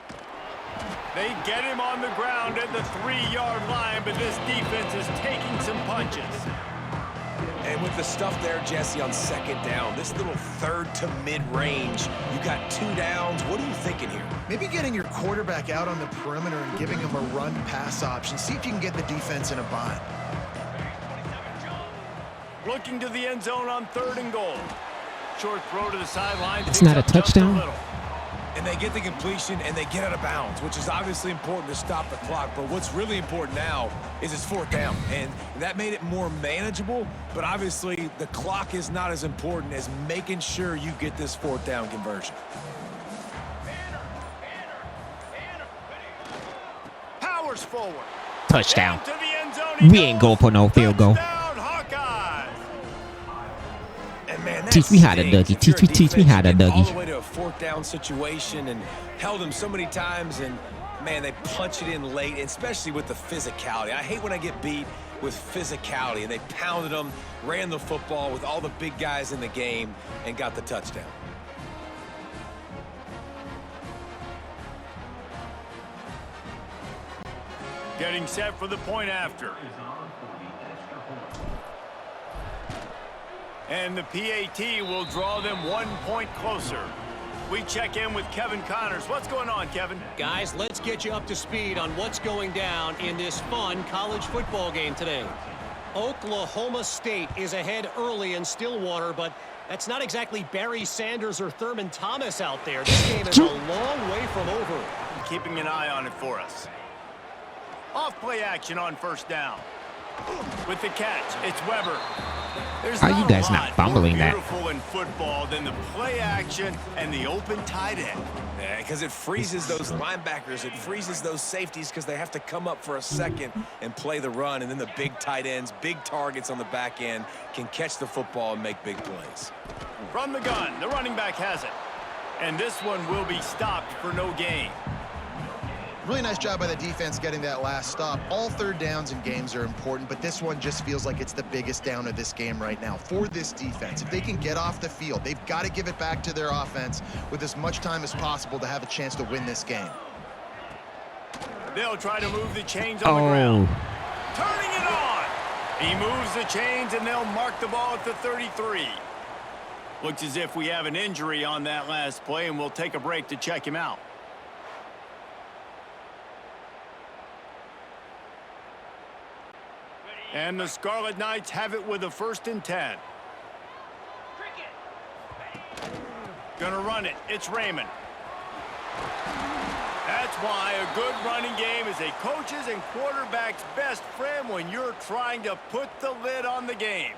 They get him on the ground at the 3-yard line, but this defense is taking some punches. And with the stuff there, Jesse, on 2nd down, this little 3rd to mid-range, you got 2 downs. What are you thinking here? Maybe getting your quarterback out on the perimeter and giving him a run-pass option. See if you can get the defense in a bind. Looking to the end zone on 3rd and goal. Short throw to the sideline. It's not a touchdown? And they get the completion, and they get out of bounds, which is obviously important to stop the clock. But what's really important now is it's 4th down. And that made it more manageable. But obviously, the clock is not as important as making sure you get this 4th down conversion. Powers forward. Touchdown. Down to the end zone. We ain't going for no field goal. Touchdown, Hawkeyes. And man, that Teach me how to stinks. Dougie. If you're a Teach me how to defense, you get Dougie. all the way to a 4th down situation and held him so many times, and man, they punch it in late, especially with the physicality. I hate when I get beat with physicality, and they pounded them, ran the football with all the big guys in the game, and got the touchdown. Getting set for the point after. And the PAT will draw them 1 point closer. we check in with Kevin Connors. What's going on, Kevin? Guys, let's get you up to speed on what's going down in this fun college football game today. Oklahoma State is ahead early in Stillwater, but that's not exactly Barry Sanders or Thurman Thomas out there. This game is a long way from over. Keeping an eye on it for us. Off play action on first down. With the catch, it's Weber. There's Are you guys a not lot fumbling more that? beautiful in football than the play action and the open tight end. Yeah, because it freezes those linebackers. It freezes those safeties because they have to come up for a second and play the run. And then the big tight ends, big targets on the back end can catch the football and make big plays. From the gun, the running back has it. And this one will be stopped for no gain. Really nice job by the defense getting that last stop. All third downs in games are important, but this one just feels like it's the biggest down of this game right now for this defense. If they can get off the field, they've got to give it back to their offense with as much time as possible to have a chance to win this game. They'll try to move the chains on the ground. Turning it on. He moves the chains, and they'll mark the ball at the 33. Looks as if we have an injury on that last play, and we'll take a break to check him out. And the Scarlet Knights have it with a 1st and 10. Gonna run it. It's Raymond. That's why a good running game is a coach's and quarterback's best friend when you're trying to put the lid on the game.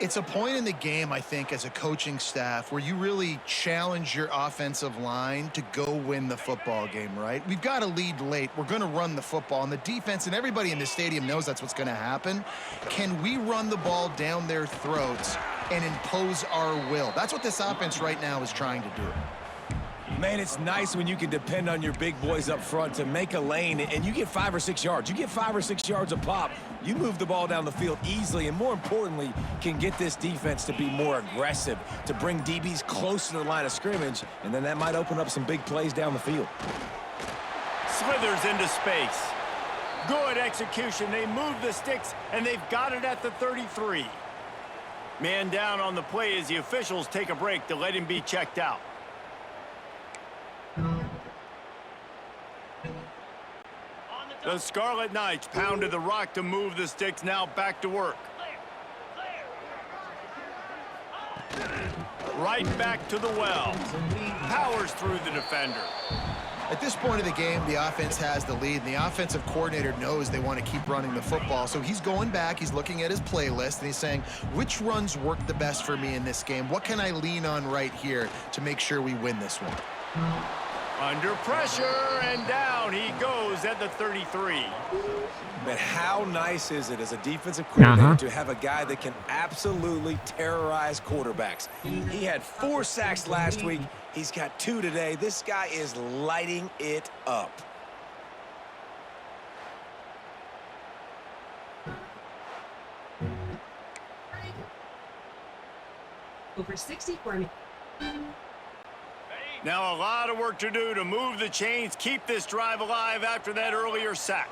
It's a point in the game, I think, as a coaching staff where you really challenge your offensive line to go win the football game, right? We've got to lead late. We're going to run the football, and the defense and everybody in the stadium knows that's what's going to happen. Can we run the ball down their throats and impose our will? That's what this offense right now is trying to do. Man, it's nice when you can depend on your big boys up front to make a lane, and you get 5 or 6 yards. You get 5 or 6 yards a pop. You move the ball down the field easily, and more importantly, can get this defense to be more aggressive, to bring DBs close to the line of scrimmage, and then that might open up some big plays down the field. Slithers into space. Good execution. They move the sticks, and they've got it at the 33. Man down on the play as the officials take a break to let him be checked out. The Scarlet Knights pounded the rock to move the sticks, now back to work. Right back to the well. Powers through the defender. At this point of the game, the offense has the lead, and the offensive coordinator knows they want to keep running the football. So he's going back, he's looking at his playlist, and he's saying, which runs work the best for me in this game? What can I lean on right here to make sure we win this one? Under pressure, and down he goes at the 33. But how nice is it as a defensive coordinator to have a guy that can absolutely terrorize quarterbacks? He had 4 sacks last week. He's got 2 today. This guy is lighting it up. Over 60 for me. Now a lot of work to do to move the chains, keep this drive alive after that earlier sack.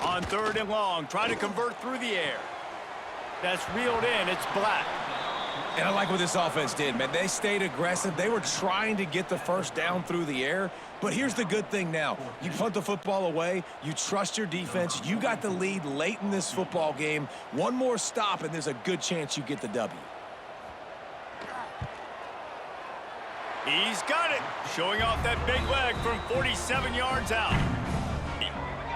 On 3rd and long, try to convert through the air. That's reeled in, it's Black. And I like what this offense did, man. They stayed aggressive. They were trying to get the 1st down through the air. But here's the good thing now. You punt the football away. You trust your defense. You got the lead late in this football game. One more stop, and there's a good chance you get the W. He's got it, showing off that big leg from 47 yards out.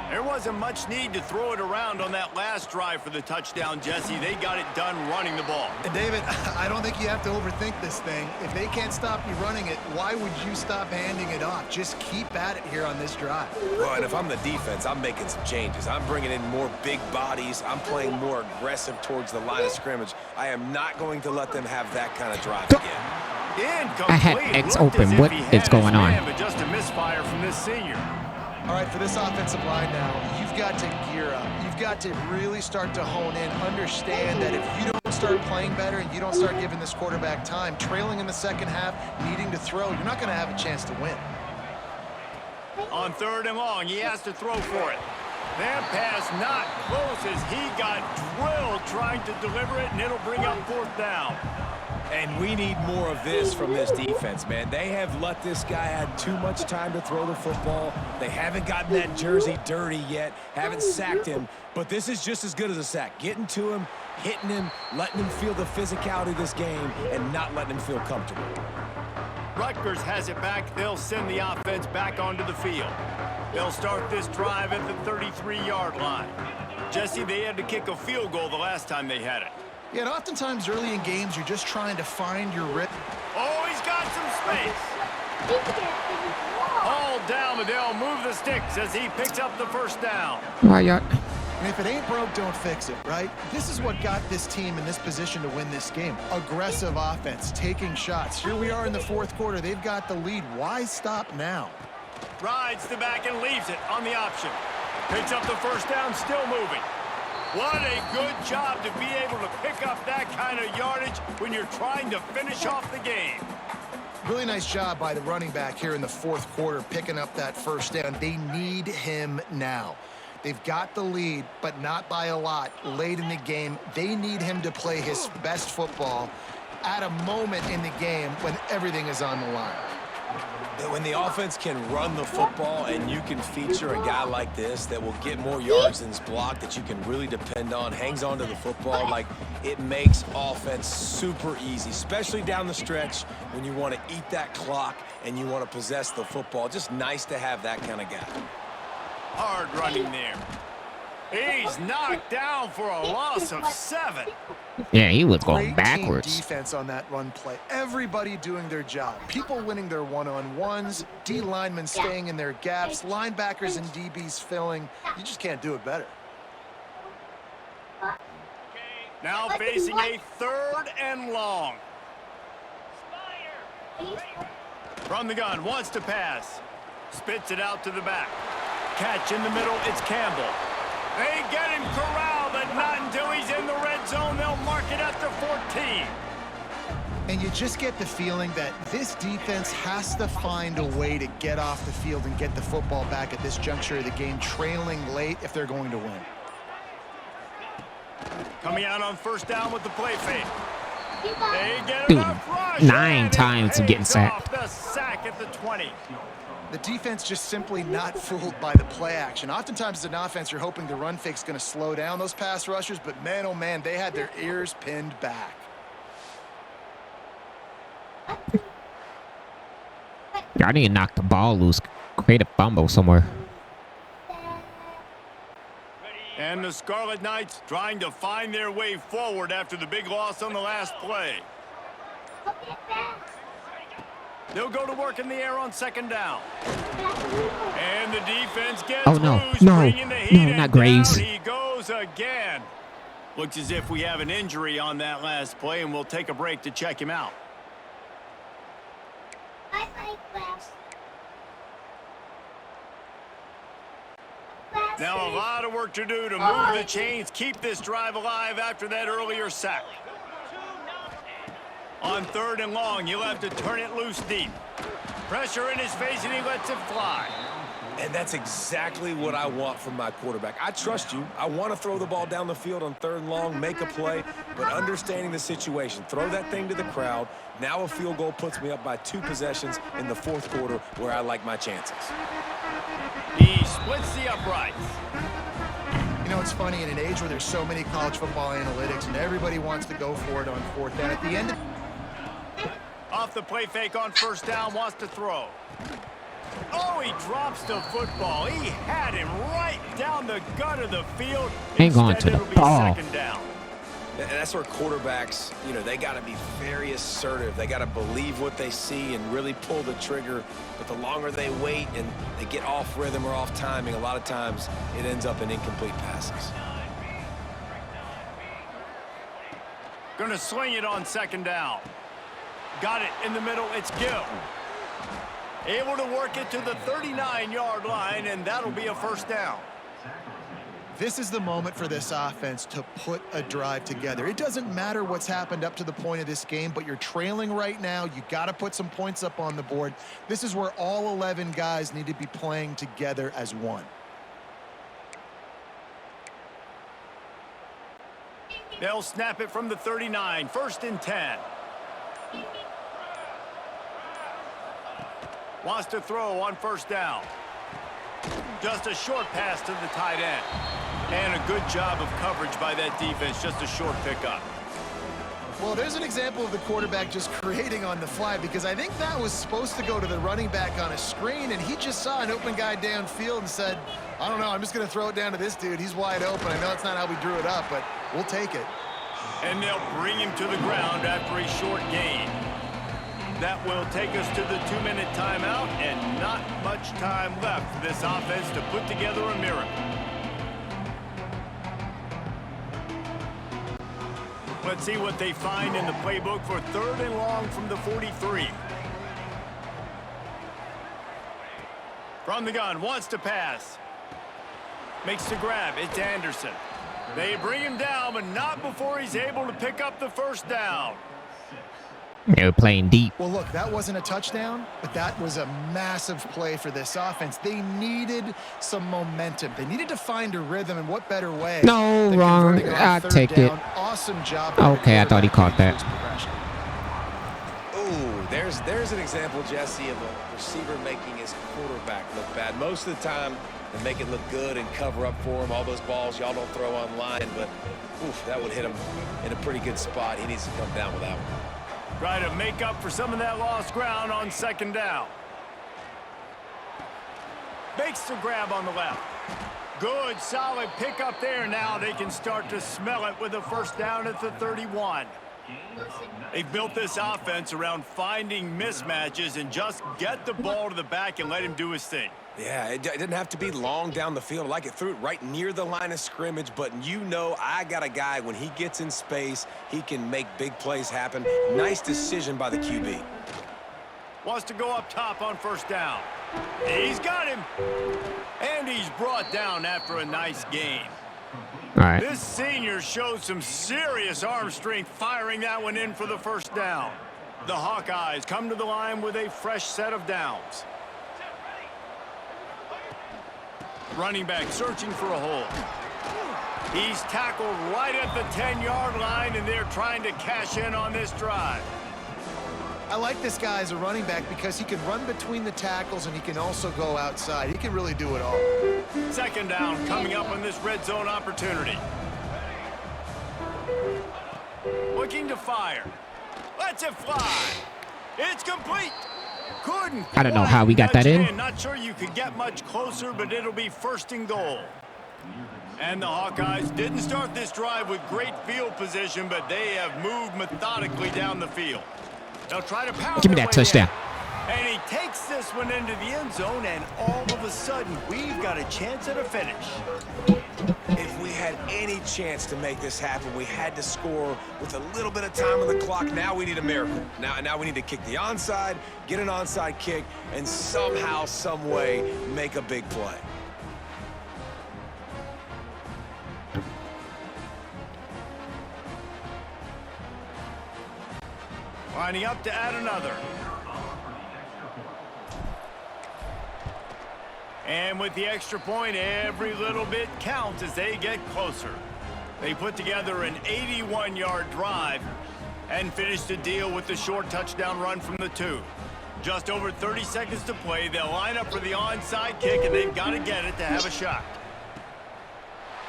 There wasn't much need to throw it around on that last drive for the touchdown, Jesse. They got it done running the ball. And David, I don't think you have to overthink this thing. If they can't stop you running it, why would you stop handing it off? Just keep at it here on this drive. Well, and if I'm the defense, I'm making some changes. I'm bringing in more big bodies. I'm playing more aggressive towards the line of scrimmage. I am not going to let them have that kind of drive again. Incomplete. I had X open. What is going on? But just a misfire from this senior. All right, for this offensive line now, you've got to gear up. You've got to really start to hone in, understand that if you don't start playing better and you don't start giving this quarterback time, trailing in the second half, needing to throw, you're not going to have a chance to win. On 3rd and long, he has to throw for it. That pass not close as he got drilled trying to deliver it, and it'll bring up 4th down. And we need more of this from this defense, man. They have let this guy have too much time to throw the football. They haven't gotten that jersey dirty yet, haven't sacked him. But this is just as good as a sack. Getting to him, hitting him, letting him feel the physicality of this game, and not letting him feel comfortable. Rutgers has it back. They'll send the offense back onto the field. They'll start this drive at the 33-yard line. Jesse, they had to kick a field goal the last time they had it. Yeah, and oftentimes early in games, you're just trying to find your rhythm. Oh, he's got some space. All down, but they'll move the sticks as he picks up the first down. Why, y'all? And if it ain't broke, don't fix it, right? This is what got this team in this position to win this game. Aggressive offense, taking shots. Here we are in the fourth quarter. They've got the lead. Why stop now? Rides the back and leaves it on the option. Picks up the first down, still moving. What a good job to be able to pick up that kind of yardage when you're trying to finish off the game. Really nice job by the running back here in the fourth quarter, picking up that first down. They need him now. They've got the lead, but not by a lot late in the game. They need him to play his best football at a moment in the game when everything is on the line. When the offense can run the football and you can feature a guy like this that will get more yards than's blocked, that you can really depend on, hangs on to the football, like it makes offense super easy, especially down the stretch when you want to eat that clock and you want to possess the football. Just nice to have that kind of guy. Hard running there. He's knocked down for a loss of 7. Yeah, he was going Great backwards. team defense on that run play. Everybody doing their job. People winning their one-on-ones, D linemen staying in their gaps, linebackers and DBs filling. You just can't do it better. Now facing a 3rd and long. From the gun, wants to pass. Spits it out to the back. Catch in the middle, it's Campbell. They get him corralled, but not until he's in the red zone. They'll mark it at the 14. And you just get the feeling that this defense has to find a way to get off the field and get the football back at this juncture of the game, trailing late if they're going to win. Coming out on first down with the play fake. They get Dude, enough rush. 9 times of getting sacked. The sack at the 20. The defense just simply not fooled by the play action. Oftentimes as an offense, you're hoping the run fake's going to slow down those pass rushers, but man, oh man, they had their ears pinned back. Y'all need to knock the ball loose. Create a fumble somewhere. And the Scarlet Knights trying to find their way forward after the big loss on the last play. They'll go to work in the air on second down. And the defense gets loose, bringing the heat not Graves. down. He goes again. Looks as if we have an injury on that last play, and we'll take a break to check him out. Now a lot of work to do to move the chains, keep this drive alive after that earlier sack. On 3rd and long, you'll have to turn it loose deep. Pressure in his face, and he lets it fly. And that's exactly what I want from my quarterback. I trust you. I want to throw the ball down the field on 3rd and long, make a play, but understanding the situation, throw that thing to the crowd. Now a field goal puts me up by 2 possessions in the fourth quarter where I like my chances. He splits the uprights. You know, it's funny, in an age where there's so many college football analytics and everybody wants to go for it on 4th down, at the end of Off the play fake on first down, wants to throw. Oh, he drops the football. He had him right down the gut of the field. Ain't going to the it'll be ball. 2nd down. And that's where quarterbacks, you know, they got to be very assertive. They got to believe what they see and really pull the trigger. But the longer they wait and they get off rhythm or off timing, a lot of times it ends up in incomplete passes. Going to swing it on 2nd down. Got it in the middle. It's Gill. Able to work it to the 39-yard line, and that'll be a 1st down. This is the moment for this offense to put a drive together. It doesn't matter what's happened up to the point of this game, but you're trailing right now. You got to put some points up on the board. This is where all 11 guys need to be playing together as one. They'll snap it from the 39. 1st and 10. Wants to throw on first down. Just a short pass to the tight end. And a good job of coverage by that defense. Just a short pickup. Well, there's an example of the quarterback just creating on the fly, because I think that was supposed to go to the running back on a screen, and he just saw an open guy downfield and said, I don't know, I'm just going to throw it down to this dude. He's wide open. I know it's not how we drew it up, but we'll take it. And they'll bring him to the ground after a short gain. That will take us to the 2-minute timeout, and not much time left for this offense to put together a miracle. Let's see what they find in the playbook for 3rd and long from the 43. From the gun, wants to pass. Makes the grab, it's Anderson. They bring him down, but not before he's able to pick up the first down. They were playing deep. Well, look, that wasn't a touchdown, but that was a massive play for this offense. They needed some momentum. They needed to find a rhythm, and what better way? No, than wrong. converting on I'll 3rd take it. down. Awesome job. Okay, I thought he caught that. Ooh, there's an example, Jesse, of a receiver making his quarterback look bad. Most of the time, they make it look good and cover up for him. All those balls y'all don't throw online, but oof, that would hit him in a pretty good spot. He needs to come down with that one. Try to make up for some of that lost ground on 2nd down. Makes the grab on the left. Good, solid pickup there. Now they can start to smell it with a first down at the 31. They've built this offense around finding mismatches and just get the ball to the back and let him do his thing. Yeah, it didn't have to be long down the field. Like it threw it right near the line of scrimmage, but you know I got a guy, when he gets in space, he can make big plays happen. Nice decision by the QB. Wants to go up top on first down. He's got him. And he's brought down after a nice gain. All right. This senior shows some serious arm strength firing that one in for the first down. The Hawkeyes come to the line with a fresh set of downs. Running back searching for a hole. He's tackled right at the 10-yard line, and they're trying to cash in on this drive. I like this guy as a running back because he can run between the tackles and he can also go outside. He can really do it all. 2nd down coming up on this red zone opportunity. Looking to fire. Lets it fly. It's complete. Couldn't. I don't know how we got that in. Not sure you could get much closer, but it'll be 1st and goal. And the Hawkeyes didn't start this drive with great field position, but they have moved methodically down the field. They'll try to power. Give me that touchdown. And he takes this one into the end zone, and all of a sudden, we've got a chance at a finish. If we had any chance to make this happen, we had to score with a little bit of time on the clock. Now we need a miracle. Now we need to kick the onside, get an onside kick, and somehow, some way, make a big play. Lining up to add another. And with the extra point, every little bit counts as they get closer. They put together an 81-yard drive and finish the deal with the short touchdown run from the 2. Just over 30 seconds to play. They'll line up for the onside kick, and they've got to get it to have a shot.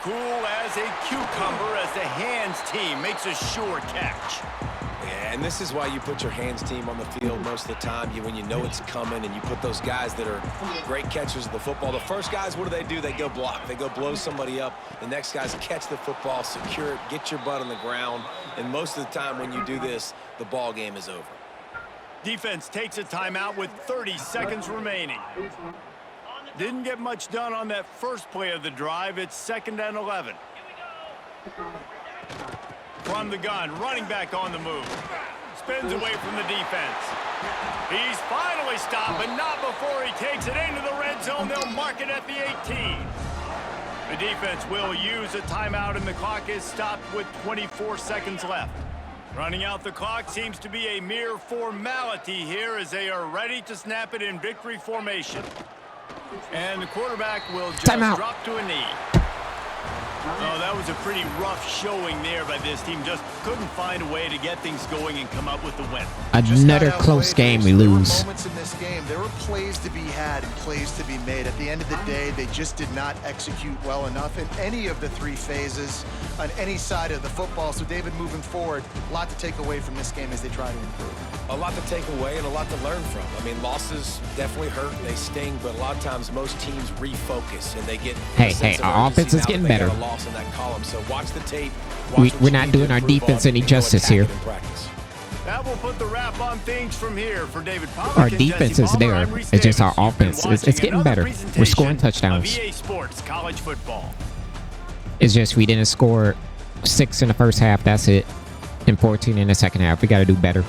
Cool as a cucumber as the hands team makes a sure catch. Yeah, and this is why you put your hands team on the field most of the time, when you know it's coming, and you put those guys that are great catchers of the football. The first guys, what do? They go block. They go blow somebody up. The next guys catch the football, secure it, get your butt on the ground. And most of the time when you do this, the ball game is over. Defense takes a timeout with 30 seconds remaining. Didn't get much done on that first play of the drive. It's 2nd and 11. From the gun, running back on the move. Spins away from the defense. He's finally stopped, but not before he takes it into the red zone. They'll mark it at the 18. The defense will use a timeout, and the clock is stopped with 24 seconds left. Running out the clock seems to be a mere formality here as they are ready to snap it in victory formation. And the quarterback will just drop to a knee. Oh, that was a pretty rough showing there by this team. Just couldn't find a way to get things going and come up with the win. Another close game we lose. There were moments in this game. There were plays to be had and plays to be made. At the end of the day, they just did not execute well enough in any of the three phases on any side of the football. So, David, moving forward, a lot to take away from this game as they try to improve. A lot to take away and a lot to learn from. I mean, losses definitely hurt, they sting, but a lot of times most teams refocus and they get Hey, our offense is getting better. A loss in that column. So watch the tape. We're not doing our defense any justice here. That will put the wrap on things from here for David Pollack. Our defense is there. It's just our offense. It's getting better. We're scoring touchdowns. EA Sports College Football. It's just we didn't score 6 in the first half. That's it. And 14 in the second half. We got to do better.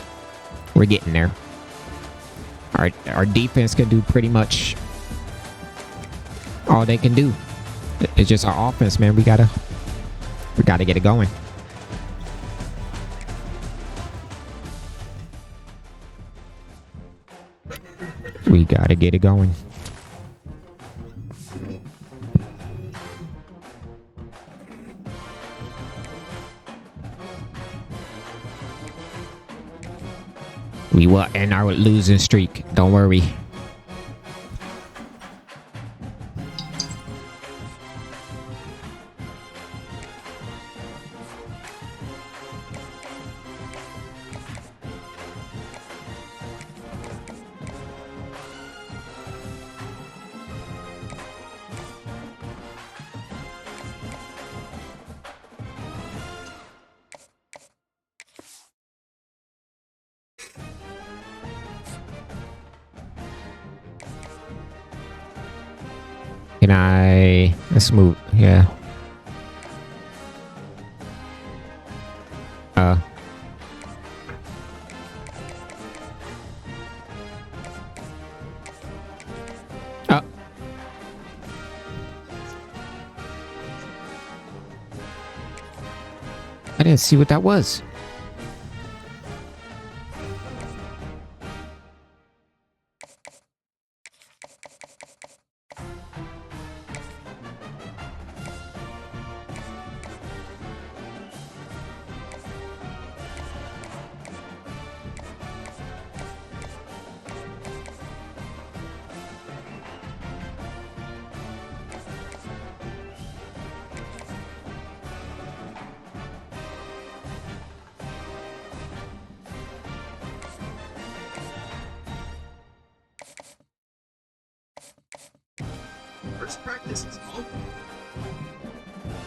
We're getting there. Our defense can do pretty much all they can do. It's just our offense, man. We gotta get it going. We gotta get it going. We will end our losing streak. Don't worry. Let's move, yeah. Oh. I didn't see what that was.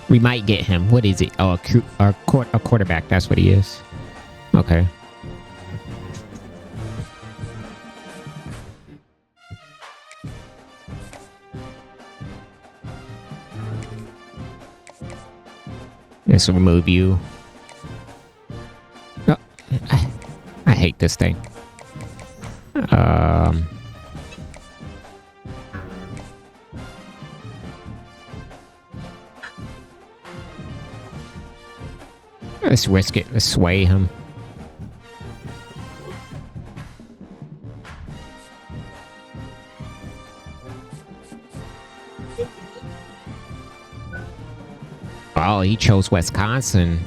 We might get him. What is it? Oh, a quarterback. That's what he is. Okay. Let's remove you. Oh, I hate this thing. Let's risk it. Let's sway him. Oh, he chose Wisconsin.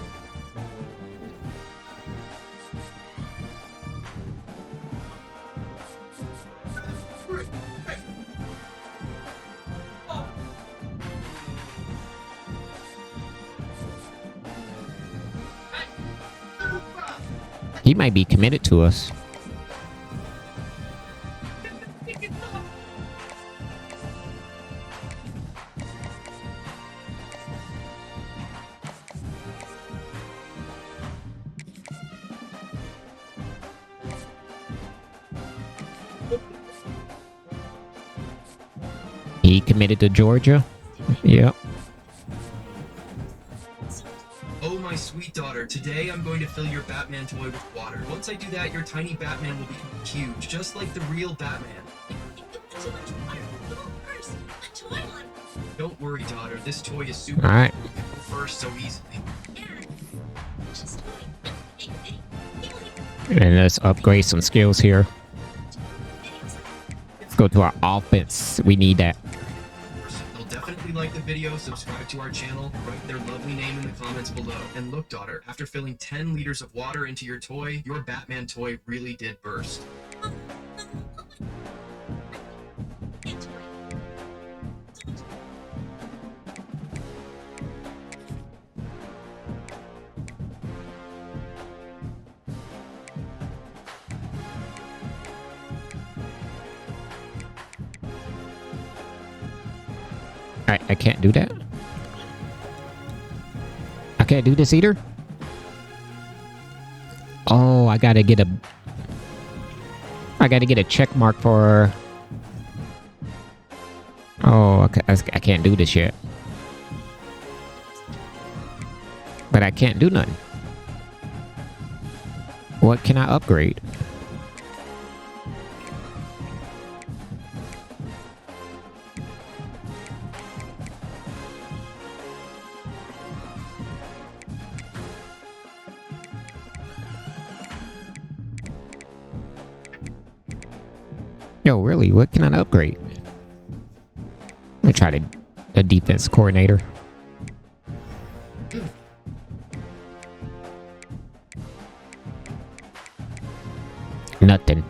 He might be committed to us. He committed to Georgia. Yep. Oh, my sweet daughter, today I'm going to fill your Batman toy with water. Once I do that, your tiny Batman will become huge, just like the real Batman. Don't worry, daughter, this toy is super. Alright. First so easily. And let's upgrade some skills here. Let's go to our offense. We need that. They'll definitely like the video, subscribe to our channel, write their lovely name in the comments below. And look, daughter, after filling 10 liters of water into your toy, your Batman toy really did burst. I can't do that. I can't do this either. Oh, I gotta get a check mark for. Oh, okay. I can't do this yet. But I can't do nothing. What can I upgrade? Yo, really? What can I upgrade? Let me try the defense coordinator. Nothing.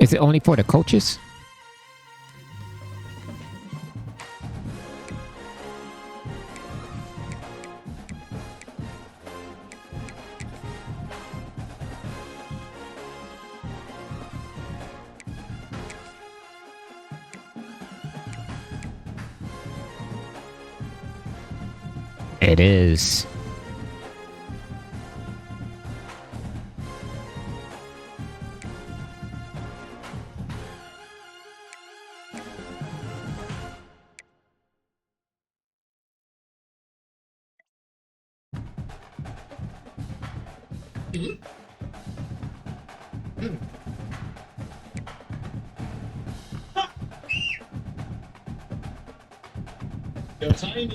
Is it only for the coaches? It is.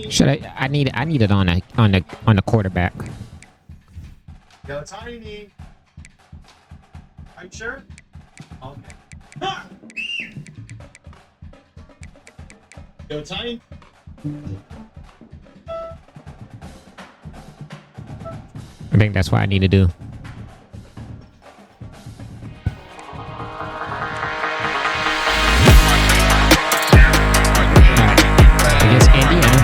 Should I need it on the quarterback. Go Tiny. Are you sure? Okay. Go Tiny. I think that's what I need to do. I guess Indiana.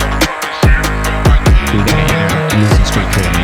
We gotta end losing streak here, man.